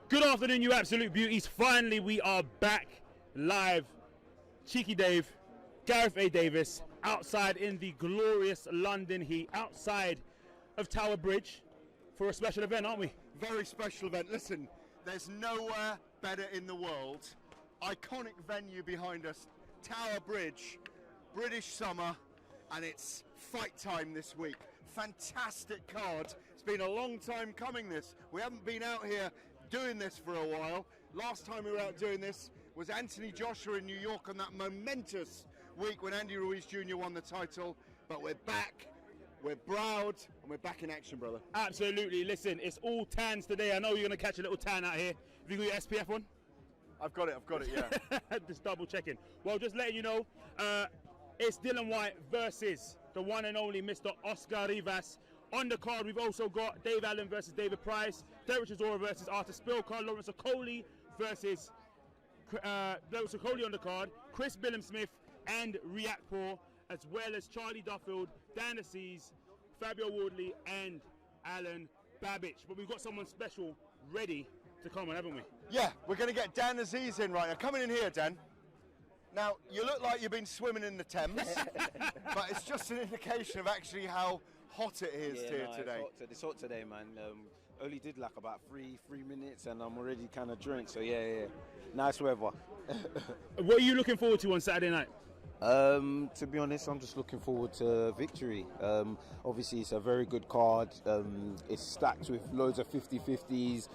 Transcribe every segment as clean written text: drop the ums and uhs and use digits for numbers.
Good afternoon, you absolute beauties. Finally, we are back live. Cheeky Dave, Gareth A. Davis, outside in the glorious London heat, outside of Tower Bridge for a special event, aren't we? Very special event. Listen, there's nowhere better in the world. Iconic venue behind us, Tower Bridge, British summer, and it's fight time this week. Fantastic card. It's been a long time coming, this. We haven't been out here doing this for a while. Last time we were out doing this was Anthony Joshua in New York on that momentous week when Andy Ruiz Jr. won the title. But we're back, we're proud, and we're back in action, brother. Absolutely. Listen, it's all tans today. I know you're going to catch a little tan out here. Have you got your SPF on? I've got it, yeah. Just double checking. Well, just letting you know, it's Dillian Whyte versus the one and only Mr. Oscar Rivas. On the card, we've also got Dave Allen versus David Price, Derek Chisora versus Arthur Szpilka, Lawrence Okolie versus Lawrence Okolie on the card, Chris Billam-Smith and Riakpur, as well as Charlie Duffield, Dan Aziz, Fabio Wardley and Alan Babbage. But we've got someone special ready to come on, haven't we? Yeah, we're going to get Dan Aziz in right now. Coming in here, Dan. Now, you look like you've been swimming in the Thames, but it's just an indication of actually how hot it is here today. It's hot today, man. Only did like about three minutes and I'm already kind of drenched, so yeah. Nice weather. What are you looking forward to on Saturday night? To be honest, I'm just looking forward to victory. Obviously, it's a very good card. It's stacked with loads of 50-50s.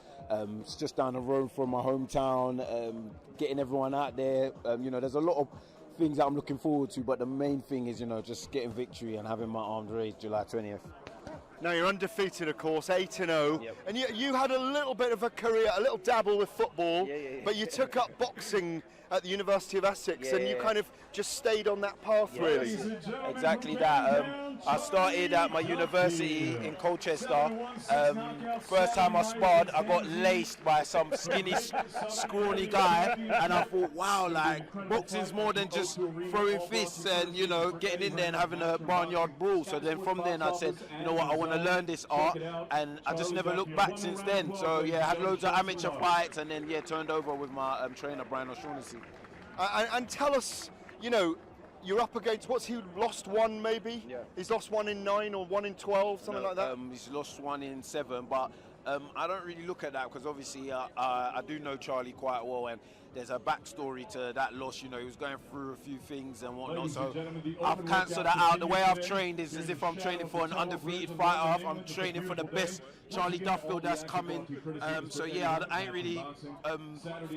It's just down the road from my hometown. Getting everyone out there. There's a lot of things that I'm looking forward to, but the main thing is, just getting victory and having my arms raised July 20th. Now, you're undefeated, of course, 8-0. Yep. And you had a little bit of a career, a little dabble with football, but you took up boxing at the University of Essex, and you kind of just stayed on that path, really. Exactly that. I started at my university in Colchester. First time I sparred, I got laced by some skinny, scrawny guy, and I thought, wow, like, boxing's more than just throwing fists and, getting in there and having a barnyard brawl. So then from then I said, you know what, I want to learn this art, and I just never looked back since then. So yeah, had loads of amateur fights, and then turned over with my trainer Brian O'Shaughnessy. And tell us, you're up against, what's he lost one maybe? Yeah. He's lost 1 in 9 or 1 in 12, something like that? He's lost 1 in 7, but I don't really look at that because obviously I do know Charlie quite well, and there's a backstory to that loss. He was going through a few things and whatnot, so I've cancelled that out. The way I've trained is as if I'm training for an undefeated fighter. I'm training for the best Charlie Duffield that's coming. So yeah, I ain't really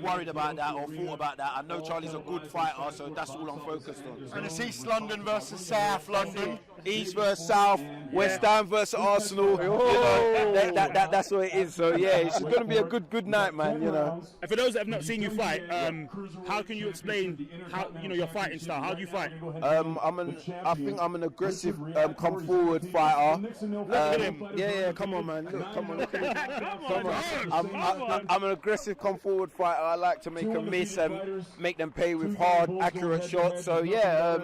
worried about that or thought about that. I know Charlie's a good fighter, so that's all I'm focused on. And it's East London versus South London. East versus South, West Ham versus Arsenal. That's what it is. So yeah, it's going to be a good night, man. And for those that have not seen you fight, how can you explain how your fighting style? How do you fight? I think I'm an aggressive, come forward fighter. Look at him. Yeah, come on, man. Come on. I'm an aggressive, come forward fighter. I like to make them miss and make them pay with hard, accurate shots. So yeah,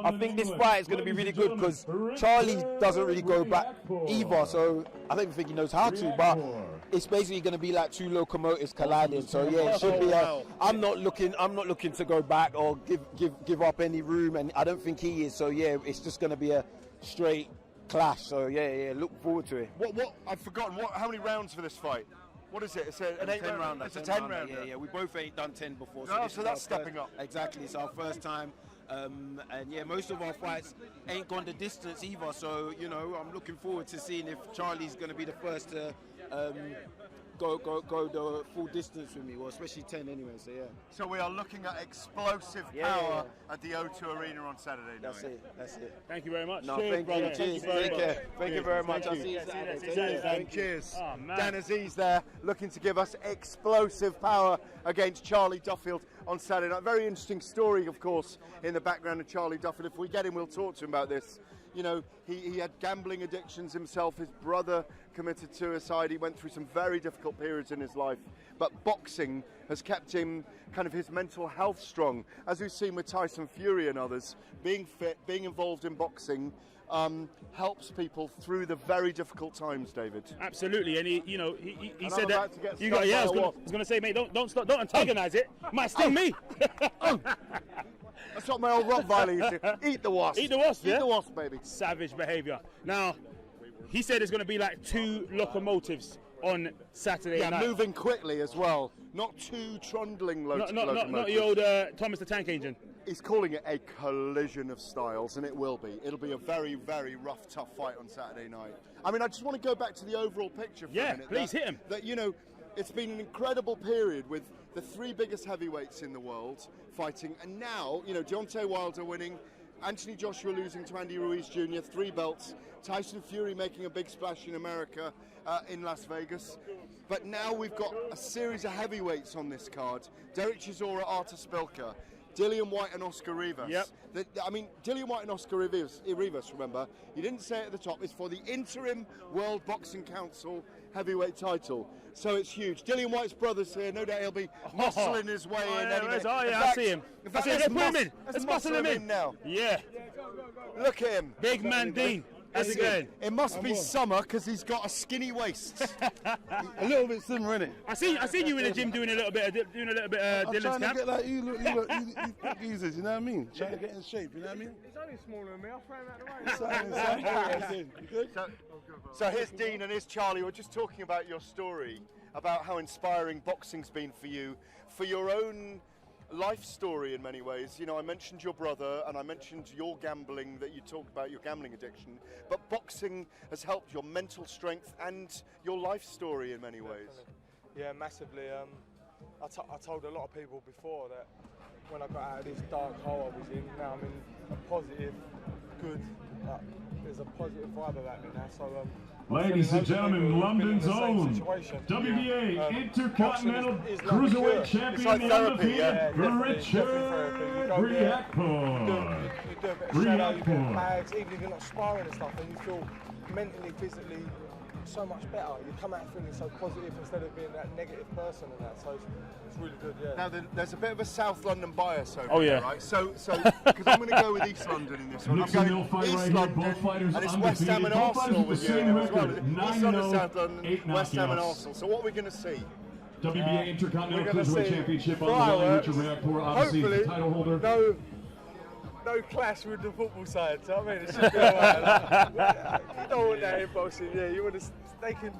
I think this fight is going to be really good because Charlie doesn't really go back either. So I don't think he knows how to, but it's basically going to be like two locomotives colliding. So yeah, it should be. I'm not looking to go back or give up any room, and I don't think he is. So yeah, it's just going to be a straight clash. So yeah, look forward to it. What I've forgotten. How many rounds for this fight? What is it? It's an 8 round. It's a 10 round. Yeah. We both ain't done 10 before. So that's stepping up. Exactly. It's our first time. And yeah, most of our fights ain't gone the distance either. So I'm looking forward to seeing if Charlie's going to be the first to go the full distance with me, well, especially 10 anyway. So yeah. So we are looking at explosive power at the O2 Arena on Saturday night. That's it. Thank you very much. No, thank you. Cheers. Take care. Thank you very much. I'll see you Saturday. Cheers. Oh, man. Dan Aziz there, looking to give us explosive power against Charlie Duffield. on Saturday night. Very interesting story, of course, in the background of Charlie Duffield. If we get him, we'll talk to him about this. You know, he had gambling addictions himself. His brother committed suicide. He went through some very difficult periods in his life. But boxing has kept him, kind of his mental health strong. As we've seen with Tyson Fury and others, being fit, being involved in boxing, helps people through the very difficult times, David. Absolutely, and he said that. I was going to say, mate, don't antagonise it. Might sting me. That's what my old Rottweiler used to. Eat the wasp. Eat the wasp, yeah? Eat the wasp, baby. Savage behaviour. Now, he said it's going to be like 2 locomotives on Saturday night. Yeah, moving quickly as well. Not 2 trundling locomotives. Not the old Thomas the Tank Engine. He's calling it a collision of styles, and it will be. It'll be a very, very rough, tough fight on Saturday night. I mean, I just want to go back to the overall picture for a minute. Please hit him. That, you know, it's been an incredible period with the 3 biggest heavyweights in the world fighting, and now, you know, Deontay Wilder winning, Anthony Joshua losing to Andy Ruiz Jr., 3 belts, Tyson Fury making a big splash in America, in Las Vegas. But now we've got a series of heavyweights on this card. Derek Chisora, Artur Szpilka, Dillian Whyte and Oscar Rivas. Yep. I mean, Dillian Whyte and Oscar Rivas, remember, you didn't say it at the top, is for the interim World Boxing Council heavyweight title. So it's huge. Dillian Whyte's brother's here. No doubt he'll be muscling his way in. I see him. Let's put him in. Let's muscle him in now. Yeah. Look at him. Big man Dean. How's it going? It must be summer because he's got a skinny waist. A little bit slimmer, innit? I seen you in the gym doing a little bit of Dylan's trying to camp. get like you look geezers, you know what I mean? Trying to get in shape, you know what I mean? He's only smaller than me. I'll throw him out the way. You good? So here's Dean and here's Charlie. We're just talking about your story, about how inspiring boxing's been for you, for your own life story in many ways. You know, I mentioned your brother and I mentioned your gambling, that you talked about your gambling addiction, but boxing has helped your mental strength and your life story in many ways. Yeah, massively. I told a lot of people before that when I got out of this dark hole I was in, now I'm in a positive, good, there's a positive vibe about me now. So ladies and gentlemen, London's own WBA Intercontinental Cruiserweight Champion, the undefeated Richard Riakporhe. You do a bit of shadow, you get bags, even if you're not sparring and stuff, and you feel mentally, physically so much better. You come out feeling so positive instead of being that negative person and that. So it's really good, yeah. Now there's a bit of a South London bias over yeah. there, right? So because I'm going to go with East London in this one. I'm going East London, and it's West Ham and Arsenal with you in it as well. East London, South London, West Ham and Arsenal. So what are we going to see? WBA Intercontinental Cruiserweight Championship on the line. Richard Riakporhe, obviously the title holder. No clash with the football side, so I mean, it should be alright. You don't want that in boxing, yeah. You want to, they can.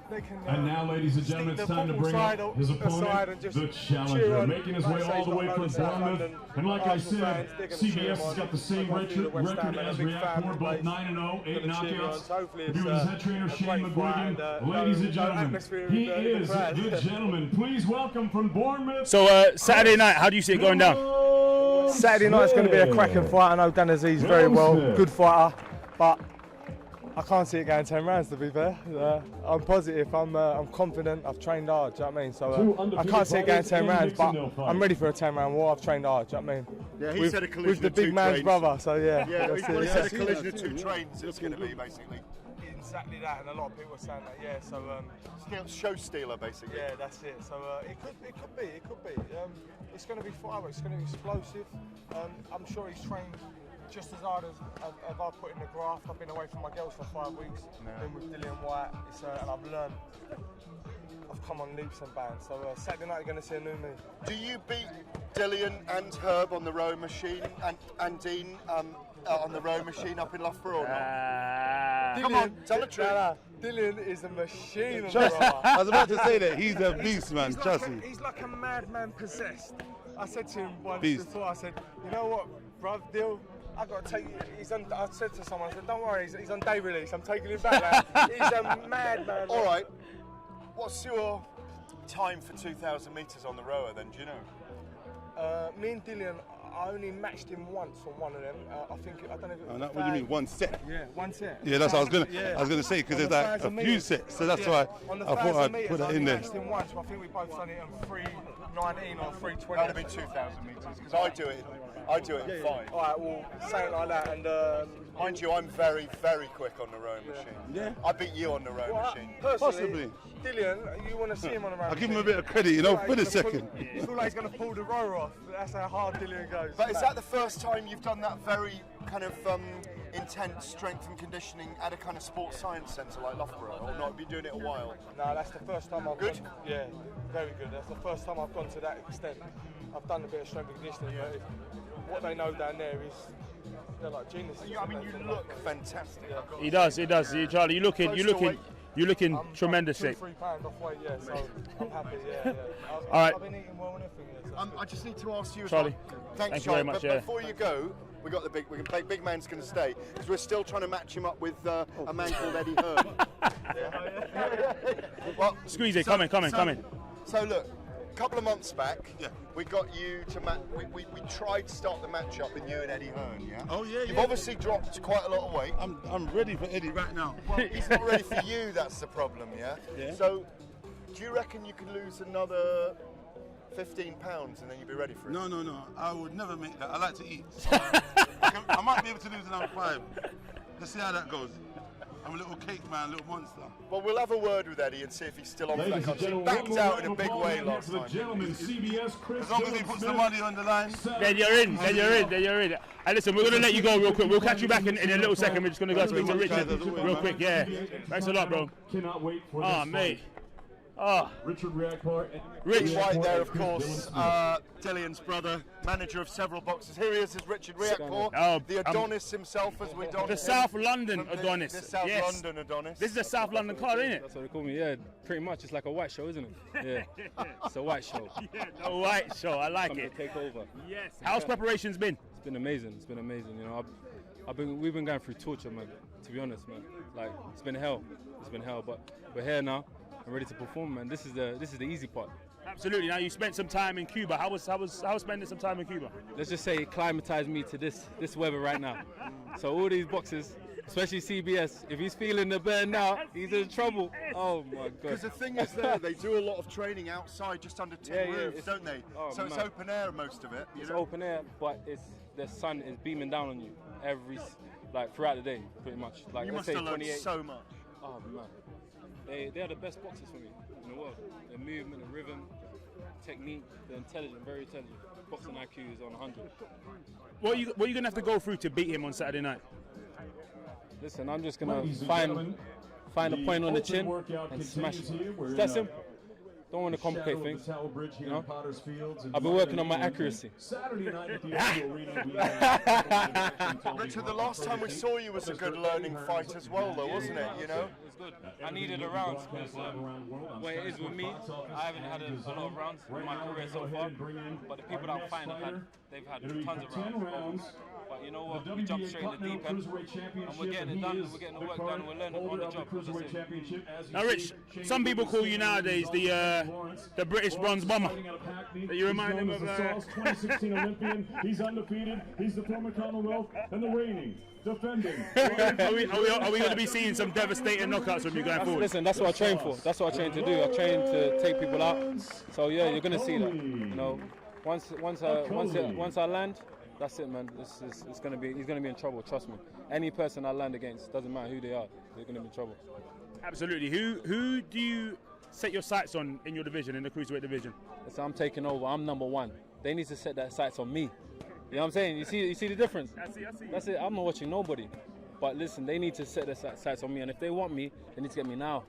And now, ladies and gentlemen, it's time to bring up his opponent, the challenger, making his way all the way from Bournemouth. And like I said, CBS has got the same record as Riakporhe, both 9-0, 8 knockouts. He was head trainer Shane McGuigan. Ladies and gentlemen, he is the gentleman. Please welcome from Bournemouth. So Saturday night, how do you see it going down? Saturday night's going to be a cracking fight. I know Dan Aziz very well, good fighter, but I can't see it going 10 rounds, to be fair. I'm positive, I'm confident, I've trained hard, do you know what I mean? So I can't see it going 10 rounds, but I'm ready for a 10-round war. I've trained hard, do you know what I mean? Yeah, he said a collision with the big man's brother, so yeah. Yeah, he said a collision of 2 trains, it's going to be, basically. Exactly that, and a lot of people are saying that, yeah, so... show stealer, basically. Yeah, that's it. So it could be. It's going to be fireworks, it's going to be explosive. I'm sure he's trained just as hard as I put in the graft. I've been away from my girls for 5 weeks, been with Dillian Whyte, and I've learned. I've come on leaps and bounds. So Saturday night you're going to see a new me. Do you beat Dillian and Herb on the rowing machine, and Dean on the rowing machine up in Loughborough or not? Come on, tell the truth. Dillian is a machine on the Trust me. rower. I was about to say that. He's a beast, man. Trust me. He's like a madman possessed. I said to him once before, I said, you know what, bruv, Dill, I got to take you. I said to someone, I said, don't worry, he's on day release. I'm taking him back. He's a madman. All right. What's your time for 2,000 metres on the rower then? Do you know? Me and Dillian, I only matched him once on one of them. I think I don't know if it was What do you mean, one set? Yeah, one set. Yeah, that's what I was gonna say, because there's like a few sets, so that's why I thought I'd put that in there. I matched him once, but I think we both done it on 3:19 or 3:20. That'd have been 2,000 metres, because I do it in 5. All right, well, something like that, and mind you, I'm very, very quick on the rowing machine. Yeah. I beat you on the rowing machine. Personally, Dillian, you want to see him on the rowing I'll give machine? him a bit of credit, you know, for the second. I feel like he's going to pull the rower off. That's how hard Dillian goes. But is that the first time you've done that very kind of intense strength and conditioning at a kind of sports science centre like Loughborough, or not? Been doing it a while? No, that's the first time I've Good? gone. Yeah, very good. That's the first time I've gone to that extent. I've done a bit of strength and conditioning, but what they know down there is they're like geniuses. I mean, you look fantastic. Yeah. He does. Charlie, you're looking tremendous. I'm 2-3 pounds off weight, yeah, so I'm happy, yeah. All right. I've been eating well and everything, yeah, so I just need to ask you, Charlie. Thanks, Thank you Charlie. very much, But yeah. before you go, big man's going to stay, because we're still trying to match him up with a man called Eddie Hearn. Well, Squeeze it, come in. So look, a couple of months back, we got you to we tried to start the match up with you and Eddie Hearn, yeah? Oh yeah, You've obviously dropped quite a lot of weight. I'm ready for Eddie right now. Well, he's not ready for you, that's the problem, yeah? Yeah. So, do you reckon you could lose another 15 pounds and then you'd be ready for it? No, I would never make that. I like to eat. So I might be able to lose another 5. Let's see how that goes. I'm a little cake man, a little monster. Well, we'll have a word with Eddie and see if he's still on Ladies that. and He gentlemen, backed out in a big way last the time. gentleman, CBS, Chris As long as he puts the money on the line. Then you're in. And listen, we're going to let you go real quick. We'll catch you back in a little second. We're just going to go speak to Richard real quick. Yeah. Thanks a lot, bro. Cannot wait for Oh, this mate. fight. Richard Rich Whyte there, of course, Dillian's brother, manager of several boxes. Here he is Richard Riakporhe, the Adonis himself, as we don't. The South London Adonis. The South London Adonis. This is the South London card, isn't it? That's what they call me, yeah. Pretty much, it's like a white show, isn't it? Yeah, it's a white show. Yeah, the white show. I like Come it. to take over. Yes. How's preparations been? It's been amazing. It's been amazing. You know, we've been going through torture, man. To be honest, man. Like, it's been hell. It's been hell, but we're here now. I'm ready to perform, man. This is the easy part. Absolutely. Now you spent some time in Cuba. How was spending some time in Cuba? Let's just say it climatized me to this weather right now. So all these boxers, especially CBS, if he's feeling the burn now, he's in trouble. Oh my God. Because the thing is, they do a lot of training outside, just under tin roofs, don't they? Oh, so it's open air most of it. It's open air, but the sun is beaming down on you throughout the day, pretty much. Like, you let's must say have learned 28. so much. Oh man, they are the best boxers for me in the world. The movement, the rhythm, technique, they're intelligent, very intelligent. Boxing IQ is on 100. What are you going to have to go through to beat him on Saturday night? Listen, I'm just going to find a point on the chin and smash it. That's simple. Don't want to complicate things, you know? I've been working on my accuracy. Richard, the last time we saw you was a good learning fight as well, though, wasn't it? You know? It was good. I needed a round because where it is with me, I haven't had a lot of rounds in my career so far. But the people that I'm fighting they've had tons of rounds. But you know what? We jumped straight in the deep end, and we're getting it done. We're getting the work done. We're learning on the job. Now, Rich, some people call you nowadays the British bronze bomber. You remind them of 2016 Olympian. He's undefeated. He's the former Commonwealth and the reigning, defending. Are we going to be seeing some devastating knockouts from you going forward? Listen, that's what I train for. That's what I train to do. I train to take people out. So yeah, you're going to see that. You know, once I land. That's it, man. He's gonna be in trouble. Trust me. Any person I land against, doesn't matter who they are, they're gonna be in trouble. Absolutely. Who do you set your sights on in your division, in the cruiserweight division? Listen, I'm taking over. I'm number one. They need to set their sights on me. You know what I'm saying? You see the difference? I see. That's it. I'm not watching nobody. But listen, they need to set their sights on me, and if they want me, they need to get me now,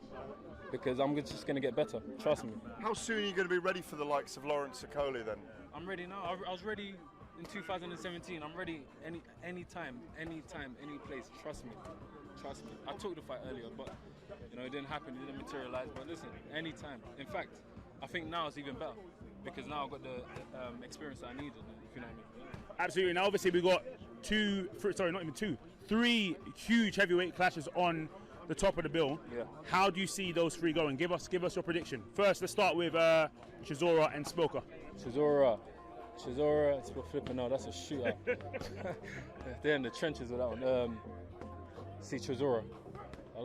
because I'm just gonna get better. Trust me. How soon are you going to be ready for the likes of Lawrence Okolie then? I'm ready now. I was ready in 2017. I'm ready anytime, any place. Trust me. I took the fight earlier, but you know it didn't happen. It didn't materialize. But listen, anytime. In fact, I think now it's even better because now I've got the experience that I needed. If you know what I mean. Absolutely. Now, obviously, we've got three huge heavyweight clashes on the top of the bill. Yeah. How do you see those three going? Give us your prediction. First, let's start with Chisora and Szpilka. Chisora. Chisora, it's flipping out. That's a shootout. They're in the trenches with that one. See Chisora.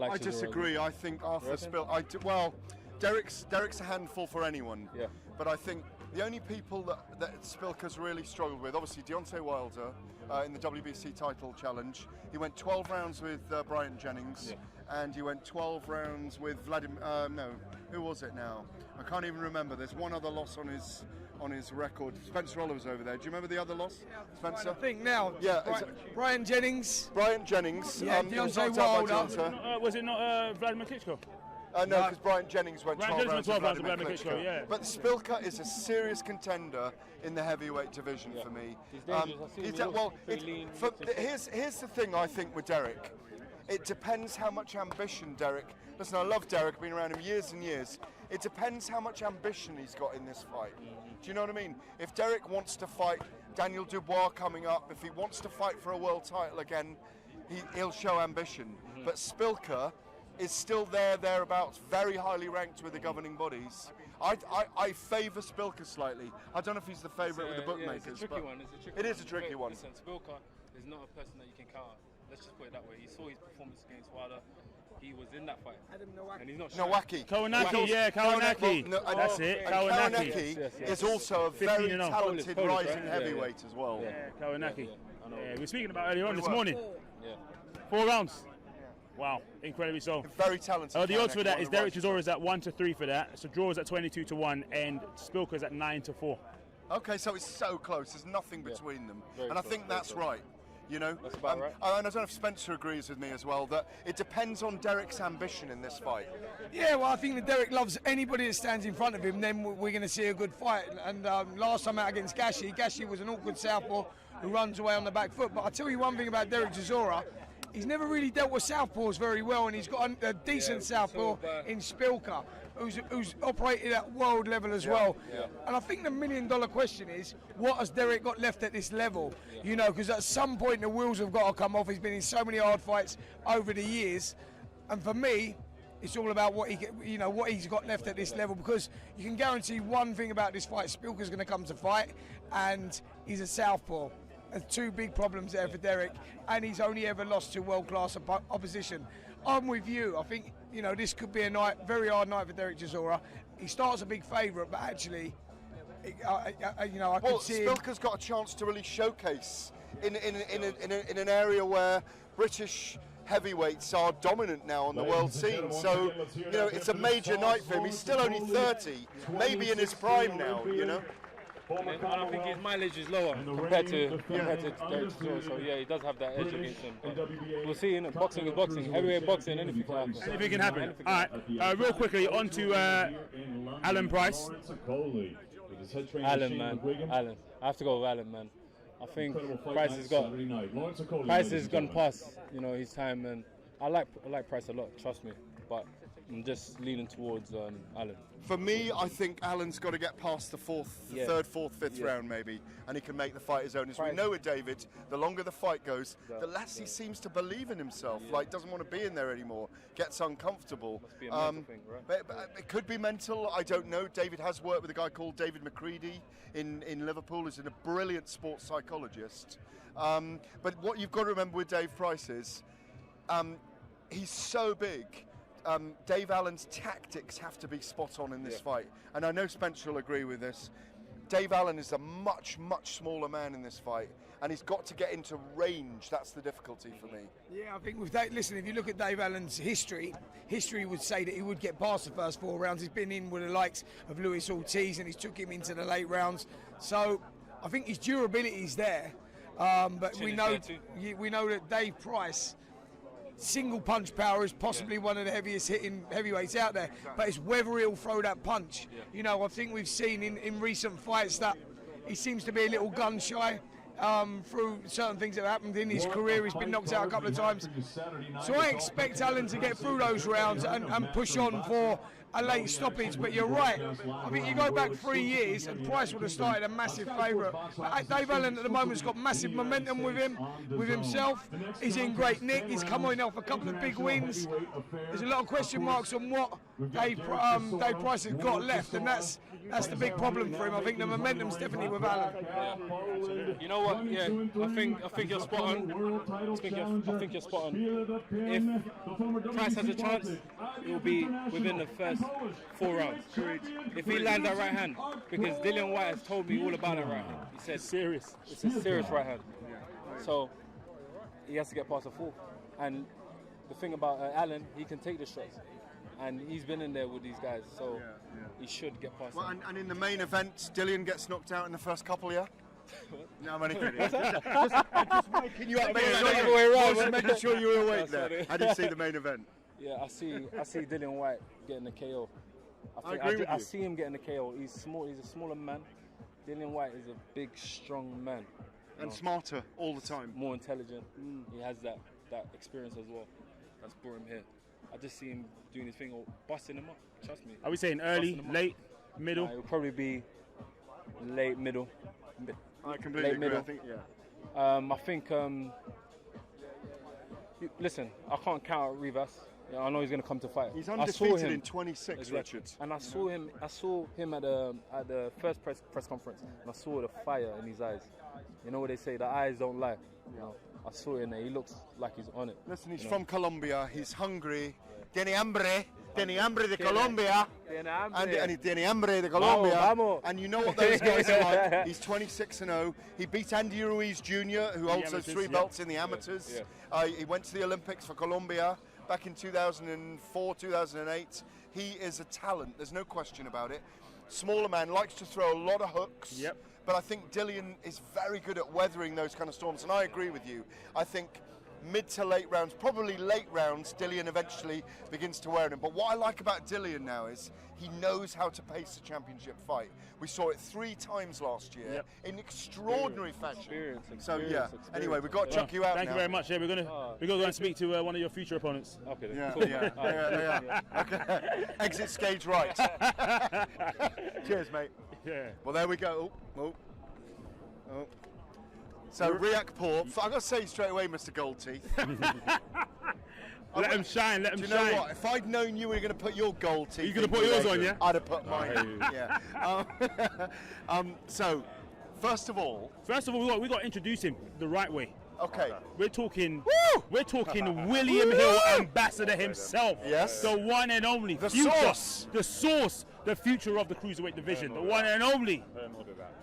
I disagree. I think Arthur Szpilka. Well, Derek's a handful for anyone. Yeah. But I think the only people that Szpilka's really struggled with, obviously Deontay Wilder in the WBC title challenge. He went 12 rounds with Bryant Jennings, and he went 12 rounds with Vladimir. No, who was it now? I can't even remember. There's one other loss on his record. Spencer Oliver's over there. Do you remember the other loss, Spencer? I think now. Yeah, Bryant Jennings. Bryant Jennings. Yeah, Deontay Wilder. Was it not Vladimir Klitschko? No, because Bryant Jennings went 12 rounds with Vladimir Klitschko. Yeah. But Szpilka is a serious contender in the heavyweight division for me. He's dangerous. Here's the thing I think with Derek. It depends how much ambition Derek. Listen, I love Derek. Been around him years and years. It depends how much ambition he's got in this fight. Do you know what I mean? If Derek wants to fight Daniel Dubois coming up, if he wants to fight for a world title again, he'll show ambition. But Szpilka is still thereabouts, very highly ranked with the governing bodies. I favour Szpilka slightly. I don't know if he's the favourite with the bookmakers. It's a tricky one. It is a tricky one. Listen, Szpilka is not a person that you can counter. Let's just put it that way. He saw his performance against Wilder. He was in that fight. And he's not Nowacki. Kownacki, yeah, Kownacki. That's it, Kownacki is also a very talented rising heavyweight as well. Yeah, Kownacki. We were speaking about earlier on this morning. 4 rounds. Wow, incredibly so. Very talented. The odds for that is Derek Chisora is at 1-3 for that. So draw is at 22-1, and Szpilka is at 9-4. Okay, so it's so close. There's nothing between them, and I think that's right. You know, that's about right. And I don't know if Spencer agrees with me as well, that it depends on Derek's ambition in this fight. Yeah, well, I think that Derek loves anybody that stands in front of him, then we're going to see a good fight. And last time out against Gashi was an awkward southpaw who runs away on the back foot. But I'll tell you one thing about Derek Chisora, he's never really dealt with southpaws very well, and he's got a decent southpaw in Szpilka, who's operated at world level as well. And I think the $1 million question is, what has Derek got left at this level? You know, because at some point the wheels have got to come off. He's been in so many hard fights over the years, and for me, it's all about what he's got left at this level, because you can guarantee one thing about this fight: Szpilka's going to come to fight, and he's a southpaw. There's 2 big problems there for Derek, and he's only ever lost to world-class opposition. I'm with you. I think, you know, this could be a very hard night for Derek Chisora. He starts a big favourite, but actually, I could see Szpilka's got a chance to really showcase in an area where British heavyweights are dominant now on the world scene. So, you know, it's a major night for him. He's still only 30, maybe in his prime now, you know. And I don't think his mileage is lower compared to Derek Chisora. So yeah, he does have that edge against him. But we'll see. In boxing is boxing. Heavyweight boxing, anything can happen. Anything can happen. All right. Real quickly, on to Alan Price. Alan, man. Alan. I have to go with Alan, man. I think Price has gone past, you know, his time, and I like Price a lot. Trust me, but I'm just leaning towards Alan. For me, I think Alan's got to get past the third, fourth, fifth round maybe, and he can make the fight his own. As we know with David, the longer the fight goes, the less he seems to believe in himself. Like, doesn't want to be in there anymore, gets uncomfortable. Must be a mental thing, right? But it could be mental, I don't know. David has worked with a guy called David McCready in Liverpool, who's a brilliant sports psychologist. But what you've got to remember with Dave Price is, he's so big. Dave Allen's tactics have to be spot on in this fight, and I know Spencer will agree with this. Dave Allen is a much smaller man in this fight, and he's got to get into range. That's the difficulty for me. Yeah, I think with that, listen, if you look at Dave Allen's history would say that he would get past the first 4 rounds. He's been in with the likes of Luis Ortiz, and he's took him into the late rounds. So I think his durability is there, but we know that Dave Price, single punch power is possibly one of the heaviest hitting heavyweights out there, but it's whether he'll throw that punch. You know, I think we've seen in recent fights that he seems to be a little gun shy through certain things that have happened in his career. He's been knocked out a couple of times. So I expect Allen to get through those rounds and push on for a late stoppage, but you're right. I think you go back 3 years and Price would have started a massive favourite. Dave Allen at the moment's got massive momentum with him, with himself. He's in great nick. He's come on off a couple of big wins. There's a lot of question marks on what Dave Price has got left, and that's the big problem for him. I think the momentum's definitely with Allen. Yeah. You know what? Yeah, I think you're spot on. I think you're spot on. If Price has a chance, it will be within the first 4 rounds. If he lands that right hand, because Dillian Whyte has told me all about that right hand. He said Serious. It's a serious right hand. So he has to get past the 4. And the thing about Allen, he can take the shots. And he's been in there with these guys, so he should get past them. And in the main event, Dillian gets knocked out in the first couple, yeah? No, I'm only kidding. just waking you up, Just making sure you were awake there. I didn't see the main event. Yeah, I see Dillian Whyte getting the KO. I agree with you. I see him getting the KO. He's small. He's a smaller man. Dillian Whyte is a big, strong man. And smarter all the time. More intelligent. He has that experience as well. That's brought him here. I just see him doing his thing or busting him up. Trust me. Are we saying early, late, middle? It'll probably be late, middle. I completely agree. Middle. I think, I think. Listen, I can't count out Rivas. Yeah, I know he's going to come to fight. He's undefeated in 26, exactly. Richards. And I saw him at the first press conference, and I saw the fire in his eyes. You know what they say, the eyes don't lie. You know, I saw it in there. He looks like he's on it. Listen, he's from Colombia. He's hungry. Tiene hambre de Colombia. And tiene hambre de Colombia. Vamos. And you know what those guys are like. He's 26-0. He beat Andy Ruiz Jr., who holds those 3 belts in the amateurs. He went to the Olympics for Colombia back in 2004, 2008. He is a talent. There's no question about it. Smaller man, likes to throw a lot of hooks. Yep. But I think Dillian is very good at weathering those kind of storms. And I agree with you. I think mid to late rounds, probably late rounds, Dillian eventually begins to wear him. But what I like about Dillian now is he knows how to pace a championship fight. We saw it 3 times last year in extraordinary fashion. Experience. Anyway, we've got to chuck you out Thank now. you very much. Yeah, we're gonna go and speak to one of your future opponents. Okay. Then. Yeah, Cool. yeah. Okay. Exit stage right. Cheers, mate. Yeah. Well, there we go. Oh. So, Riakpur, I've got to say straight away, Mr. Goldteeth. Let him shine, let him shine. Do you know what? If I'd known you were going to put your gold teeth, you going to put yours on, yeah? I'd have put mine. Yeah. So, first of all, we got to introduce him the right way. Okay. We're talking William Hill, ambassador himself. Yes. The one and only. The source. The future of the cruiserweight division. The one and only.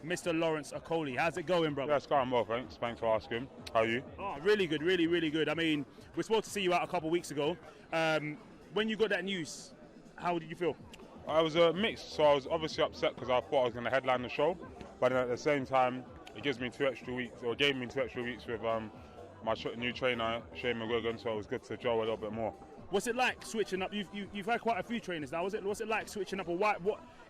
Mr. Lawrence Okolie. How's it going, brother? Yeah, it's going well, thanks. Thanks for asking. How are you? Oh, really good, really, really good. I mean, we're supposed to see you out a couple of weeks ago. When you got that news, how did you feel? I was mixed, so I was obviously upset because I thought I was going to headline the show, but then at the same time, it gives me 2 extra weeks, or gave me 2 extra weeks with my new trainer, Shane McGuigan, so it was good to gel a little bit more. What's it like switching up? You've had quite a few trainers now. What's it like switching up? Or what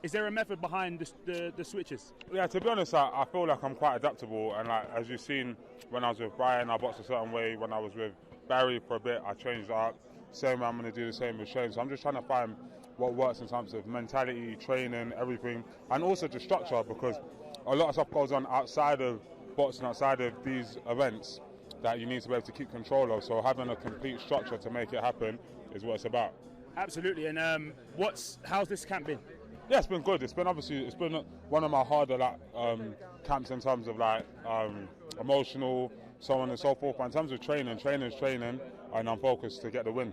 is there a method behind the switches? Yeah, to be honest, I feel like I'm quite adaptable, and like as you've seen, when I was with Brian, I boxed a certain way. When I was with Barry for a bit, I changed it up. Same way I'm going to do the same with Shane. So I'm just trying to find what works in terms of mentality, training, everything, and also the structure, because a lot of stuff goes on outside of boxing, outside of these events, that you need to be able to keep control of. So having a complete structure to make it happen is what it's about. Absolutely. And how's this camp been? Yeah, it's been good. It's been one of my harder camps in terms of emotional, so on and so forth. But in terms of training, and I'm focused to get the win.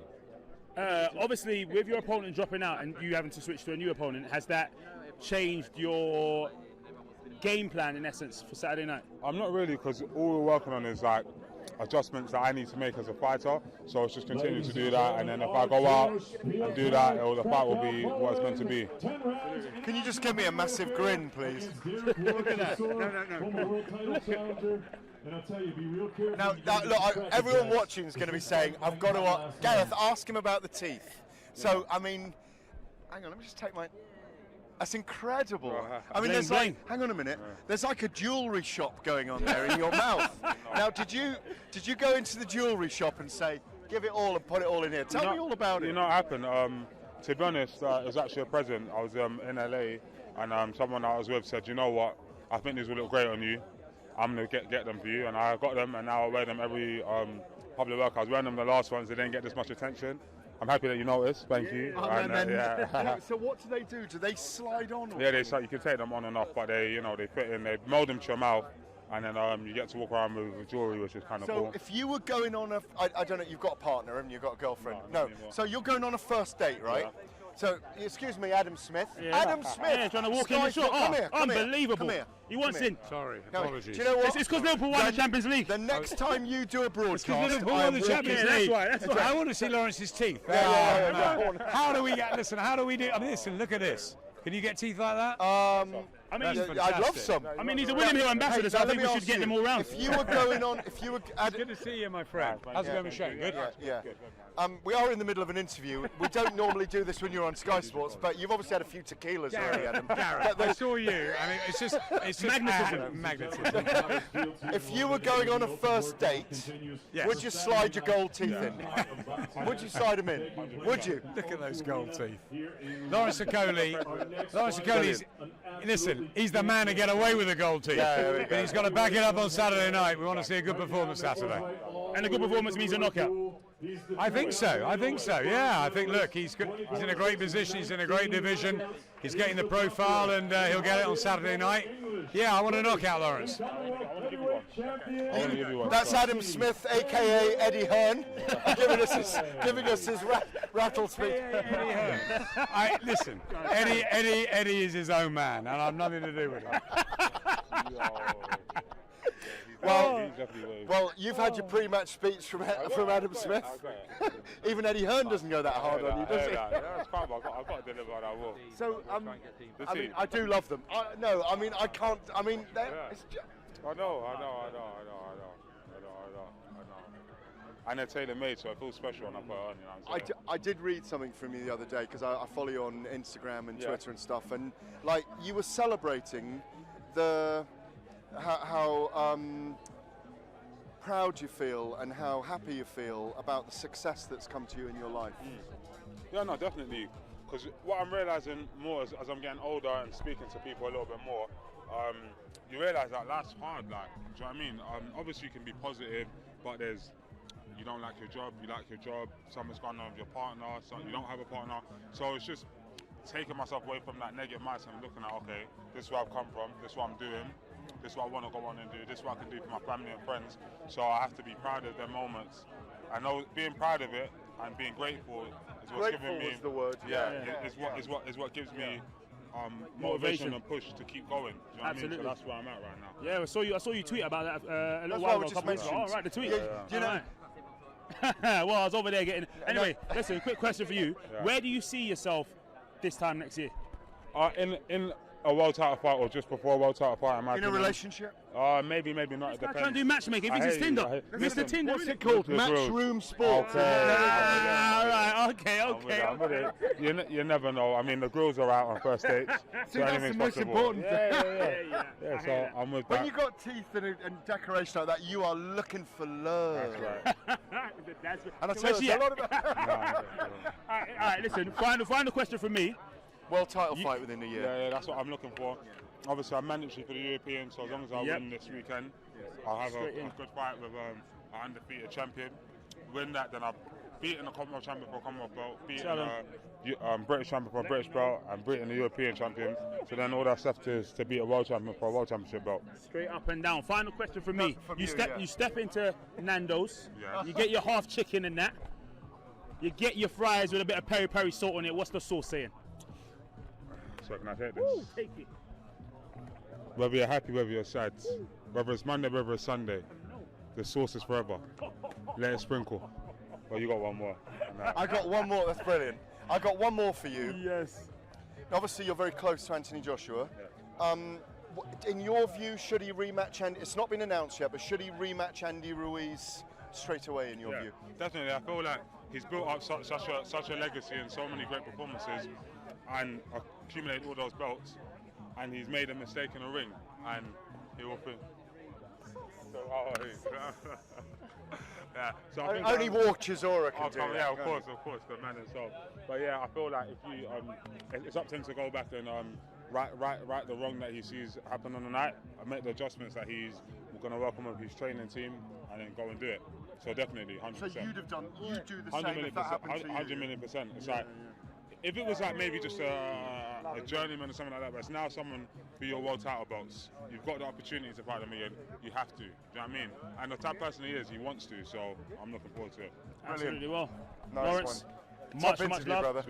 Obviously, with your opponent dropping out and you having to switch to a new opponent, has that changed your game plan in essence for Saturday night? I'm not really, because all we're working on is adjustments that I need to make as a fighter, so it's just continue to do that, and then if I go out and do that, the fight will be what it's meant to be. Can you just give me a massive grin, please? Look at that. No. Now, look, everyone watching is going to be saying, I've got to... Gareth, ask him about the teeth. So, I mean... Hang on, let me just take my... That's incredible. I mean, there's hang on a minute. There's like a jewellery shop going on there in your mouth. Now, did you go into the jewellery shop and say, give it all and put it all in here? Tell me all about it. You know what happened? To be honest, it was actually a present. I was in LA, and someone I was with said, you know what, I think these will look great on you. I'm going to get them for you. And I got them, and now I wear them every public workout. I was wearing them the last ones, they didn't get this much attention. I'm happy that you noticed. Thank you. And, So what do they do? Do they slide on? Yeah, you can take them on and off, but they fit in, they mold them to your mouth, and then you get to walk around with jewelry, which is kind of cool. So if you were going on I don't know, you've got a partner and you've got a girlfriend. No. So you're going on a first date, right? Yeah. So, excuse me, Adam Smith. Yeah. Adam Smith. Yeah, trying to walk in the shot. Come here. Unbelievable. Come here. He wants in. Sorry, apologies. Do you know what? It's because Liverpool won the Champions League. The next time you do a broadcast, Liverpool won the Champions League. That's right. I want to see Lawrence's teeth. How do we get? Listen, how do we do? I mean, listen, look at this. Can you get teeth like that? I mean, I'd love some. I mean, he's a William Hill ambassador, so I think we should get them all round. If you were going on, Good to see you, my friend. How's it going, Michelle? Good? Yeah. We are in the middle of an interview. We don't normally do this when you're on Sky Sports, but you've obviously had a few tequilas already, Adam. Gareth, I saw you. I mean, it's just magnetism. If you were going on a first date, would you slide your gold teeth in? Would you slide them in? Would you? Look at those gold teeth. Lawrence Okolie's, listen, he's the man to get away with the gold teeth. But he's got to back it up on Saturday night. We want to see a good performance Saturday. And a good performance means a knockout. I think so. Yeah, I think, look, he's good. He's in a great position. He's in a great division. He's getting the profile, and he'll get it on Saturday night. Yeah, I want a knockout, Lawrence. That's Adam Smith, a.k.a. Eddie Hearn, giving us his rattle speech. Listen, Eddie is his own man, and I've nothing to do with it. Well, you've had your pre-match speech from Adam Smith. Even Eddie Hearn doesn't go that hard on you, does he? That's fine, but I've got to deliver what I will. So, I do love them. I can't. I mean, it's just... I know. And they're tailor-made, so it feels special when I put it on. I did read something from you the other day, because I follow you on Instagram and Twitter and stuff, and like you were celebrating how proud you feel and how happy you feel about the success that's come to you in your life. Yeah, no, definitely. Because what I'm realising more as I'm getting older and speaking to people a little bit more, you realise that life's hard. Like, do you know what I mean? Obviously, you can be positive, but you don't like your job, you like your job, something's going on with your partner, you don't have a partner. So it's just taking myself away from that negative mindset and looking at, okay, this is where I've come from, this is what I'm doing, this is what I want to go on and do, this is what I can do for my family and friends. So I have to be proud of their moments. I know being proud of it and being grateful is what's giving me. Is the word. Is what gives me motivation and push to keep going. Do you know Absolutely. What I mean? So that's where I'm at right now. Yeah, I saw you tweet about that a little while ago. Oh, right, the tweet. Do you know? Well, I was over there getting. Anyway, listen. Quick question for you: Where do you see yourself this time next year? In a world title fight or just before a world title fight? In a relationship? Maybe not. I can't do matchmaking. If he's Tinder, Mr. Tinder. What's it called? Matchroom Sports. All right. Okay. I'm with it. You never know. I mean, the grills are out on first dates. See, that's the most important thing. Yeah, so I'm with that. When you got teeth and decoration like that, you are looking for love. That's right. And I tell you, a lot of all right, listen. Final question from me. World title fight within a year. Yeah, that's what I'm looking for. Obviously, I'm mandatory for the European, so as long as I win this weekend, I'll have a good fight with an undefeated champion. Win that, then I've beaten a Commonwealth champion for a Commonwealth belt, beaten a British champion for a British belt, and beaten the European champion. So then all that's left is to beat a world champion for a world championship belt. Straight up and down. Final question from me. You step into Nando's, you get your half chicken and that, you get your fries with a bit of peri-peri salt on it. What's the sauce saying? So can I take this? Ooh, take it. Whether you're happy, whether you're sad, whether it's Monday, whether it's Sunday, the sauce is forever. Let it sprinkle. Well, you got one more. I got one more. That's brilliant. I got one more for you. Yes. Obviously, you're very close to Anthony Joshua. Yeah. In your view, should he rematch Andy? It's not been announced yet, but should he rematch Andy Ruiz straight away? In your view? Definitely. I feel like he's built up such a legacy and so many great performances, and accumulated all those belts, and he's made a mistake in a ring, and he will think. Yeah. So I think Only war Chisora can do that. Yeah, of course, the man and so. But yeah, I feel like if you, it's up to him to go back and right the wrong that he sees happen on the night, and make the adjustments that he's going to welcome with his training team, and then go and do it. So definitely, 100%. So you'd do the same if that happened to you? 100 million %. It's like, if it was like maybe just a journeyman or something like that, but it's now someone for your world title belts. You've got the opportunity to fight them again. You have to. Do you know what I mean? And the type of person he is, he wants to. So I'm looking forward to it. Absolutely well. Nice Lawrence, one. much interview, love. brother.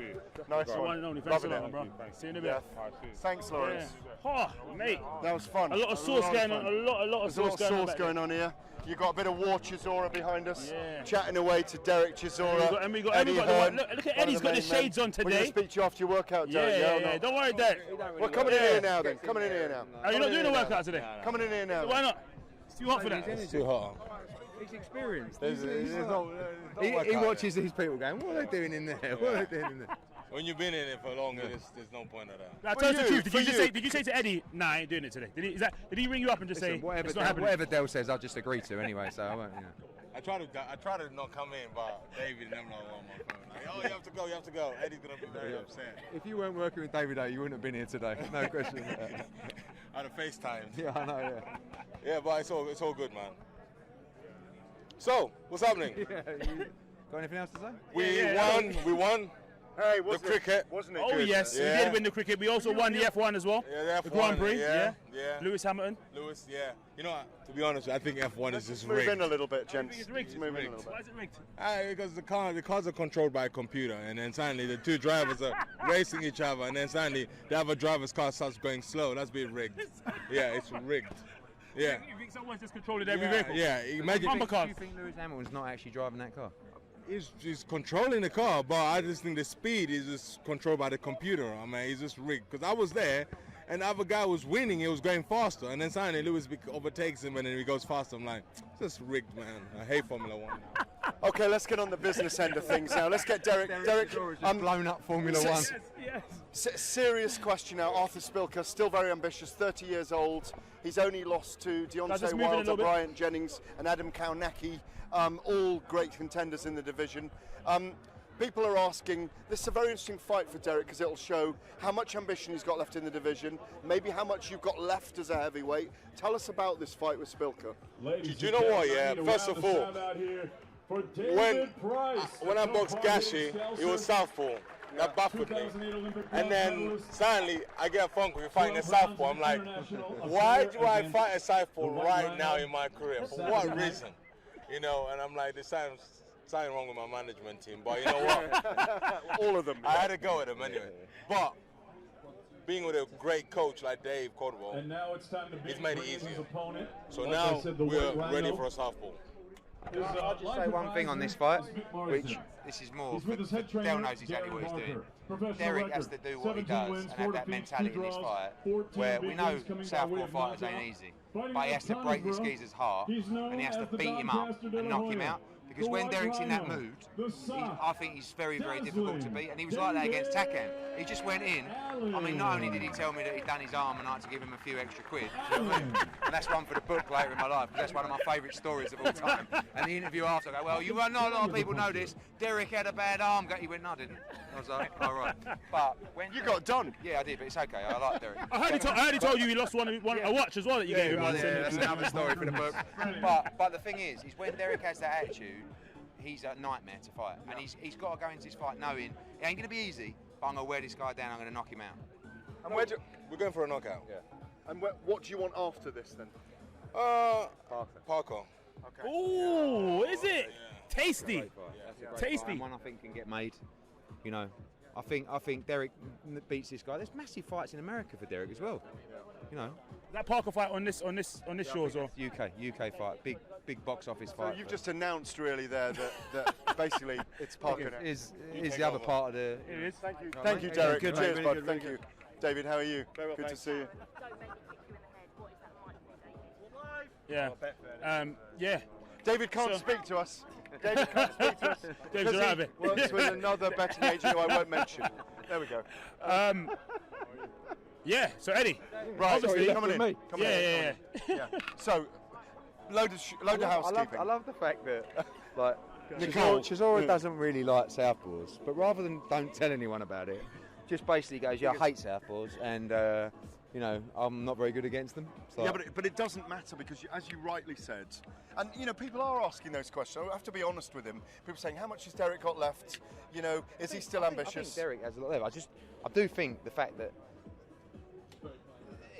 Nice one. one. And only. Thanks Loving a lot, it. bro. See you in a bit. Yeah. Thanks, Lawrence. Yeah. Oh, mate. That was fun. A lot of sauce going on. A lot of sauce going on here. You got a bit of war Chisora behind us, yeah. Chatting away to Derek Chisora. And we got Eddie Hearn. Look at Eddie's got the shades on today. We're going to speak to you after your workout, Derek. Yeah. Don't worry, Derek. We're coming in here now, then. Coming in here now. Are you not doing a workout today? Coming in here now. Why not? It's too hot for that. It's too hot. He's experienced. He watches these people going, what are they doing in there? What are they doing in there? When you've been in it for longer, there's no point of that. Now, tell us the truth. Did you say to Eddie, nah, I ain't doing it today? Did he ring you up and just say, it's not happening? Whatever Dale says, I'll just agree to anyway, so I won't, you know. I try to not come in, but David never know on my phone. Like, oh, you have to go. Eddie's going to be very upset. If you weren't working with David O, you wouldn't have been here today. No question. I'd have FaceTimed. Yeah, I know, yeah. Yeah, but it's all good, man. So, what's happening? Got anything else to say? We won. Hey, the cricket. Wasn't it good? Oh, yes, we did win the cricket. We also won the F1 as well. Yeah, the Grand Prix. Yeah. Lewis Hamilton. Yeah. You know, to be honest, I think F1 is just rigged. rigged. Move in a little bit, gents. It's rigged. Move in a little bit. Why is it rigged? Because the cars are controlled by a computer, and then suddenly the two drivers are racing each other, and then suddenly the other driver's car starts going slow. That's being rigged. Yeah, it's rigged. Yeah. You think someone's just controlling every vehicle? Yeah, imagine. Do you think Lewis Hamilton's not actually driving that car? He's controlling the car, but I just think the speed is just controlled by the computer. I mean, he's just rigged. Because I was there, and the other guy was winning. He was going faster, and then suddenly Lewis overtakes him, and then he goes faster. I'm like, it's just rigged, man. I hate Formula One. Okay, let's get on the business end of things now. Let's get Derek. I'm blown up Formula One. Yes. Serious question now. Arthur Szpilka, still very ambitious, 30 years old. He's only lost to Deontay Wilder, Bryant Jennings, and Adam Kaunacki, all great contenders in the division. People are asking, this is a very interesting fight for Derek because it'll show how much ambition he's got left in the division, maybe how much you've got left as a heavyweight. Tell us about this fight with Szpilka. Do you know what, yeah? First of all, when I boxed Gashi, it was southpaw. That baffled me. And then suddenly I get a phone call, you're fighting a southpaw. I'm like, why do I fight a southpaw right now in my career? For what reason? You know, and I'm like, there's something wrong with my management team. But you know what? All of them. I had to go with them anyway. But being with a great coach like Dave Caldwell, he's made it easier. So now we're ready for a southpaw. I'll just say one thing on this fight, which this is more, Dale knows exactly what he's doing. Derek has to do what he does and have that mentality in this fight, where we know southpaw fighters ain't easy, but he has to break this geezer's heart and he has to beat him up and knock him out. Because when Derek's in that mood, I think he's very, very difficult to beat. And he was like that against Takan. He just went in. I mean, not only did he tell me that he'd done his arm and I had to give him a few extra quid, you know what I mean? And that's one for the book later in my life, because that's one of my favourite stories of all time. And the interview after, I go, well, not a lot of people know this. Derek had a bad arm. He went, no, I didn't. I was like, all right. But when you got done. Yeah, I did, but it's okay. I like Derek. I heard he told you he lost a watch as well that you gave him. Yeah, that's another story for the book. But the thing is when Derek has that attitude, he's a nightmare to fight, and he's got to go into this fight knowing it ain't going to be easy, but I'm going to wear this guy down, I'm going to knock him out. And we're going for a knockout. Yeah. And what do you want after this then? Parker. Okay. Ooh, is it? Yeah. Tasty. Tasty. One I think can get made. You know, I think Derek beats this guy. There's massive fights in America for Derek as well. You know. That Parker fight on this show as well. UK fight, big box office fight. So you've just announced really there that basically it's Parker now. Is the other part of the. It is. Thank you, Derek. Good, Cheers, really bud. good, Thank you. David, how are you? Good to see you. Yeah. Yeah. David can't speak to us. David can't speak to us. David's out of it. Works with another betting agent who I won't mention. There we go. Yeah, so Eddie, right, obviously, coming in. Yeah. So, load of housekeeping. I love the fact that Like, Chisora doesn't really like southpaws, but rather than don't tell anyone about it, just basically goes, yeah, I hate southpaws, and you know, I'm not very good against them. So. Yeah, but it doesn't matter because, as you rightly said, and you know, people are asking those questions. I have to be honest with him. People saying, how much has Derek got left? You know, is he still ambitious? I think Derek has a lot left. I do think the fact that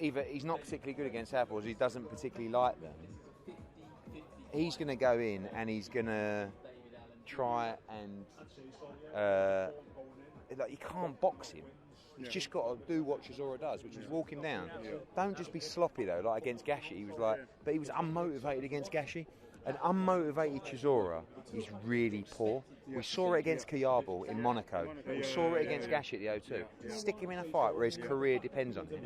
either he's not particularly good against southpaws, he doesn't particularly like them. He's going to go in and he's going to try and like, you can't box him. He's just got to do what Chisora does, which is walk him down. Don't just be sloppy though, like against Gashi. He was like, but he was unmotivated against Gashi. An unmotivated Chisora is really poor. We saw it against Kayabal in Monaco. We saw it against Gashi at the O2. Stick him in a fight where his career depends on him.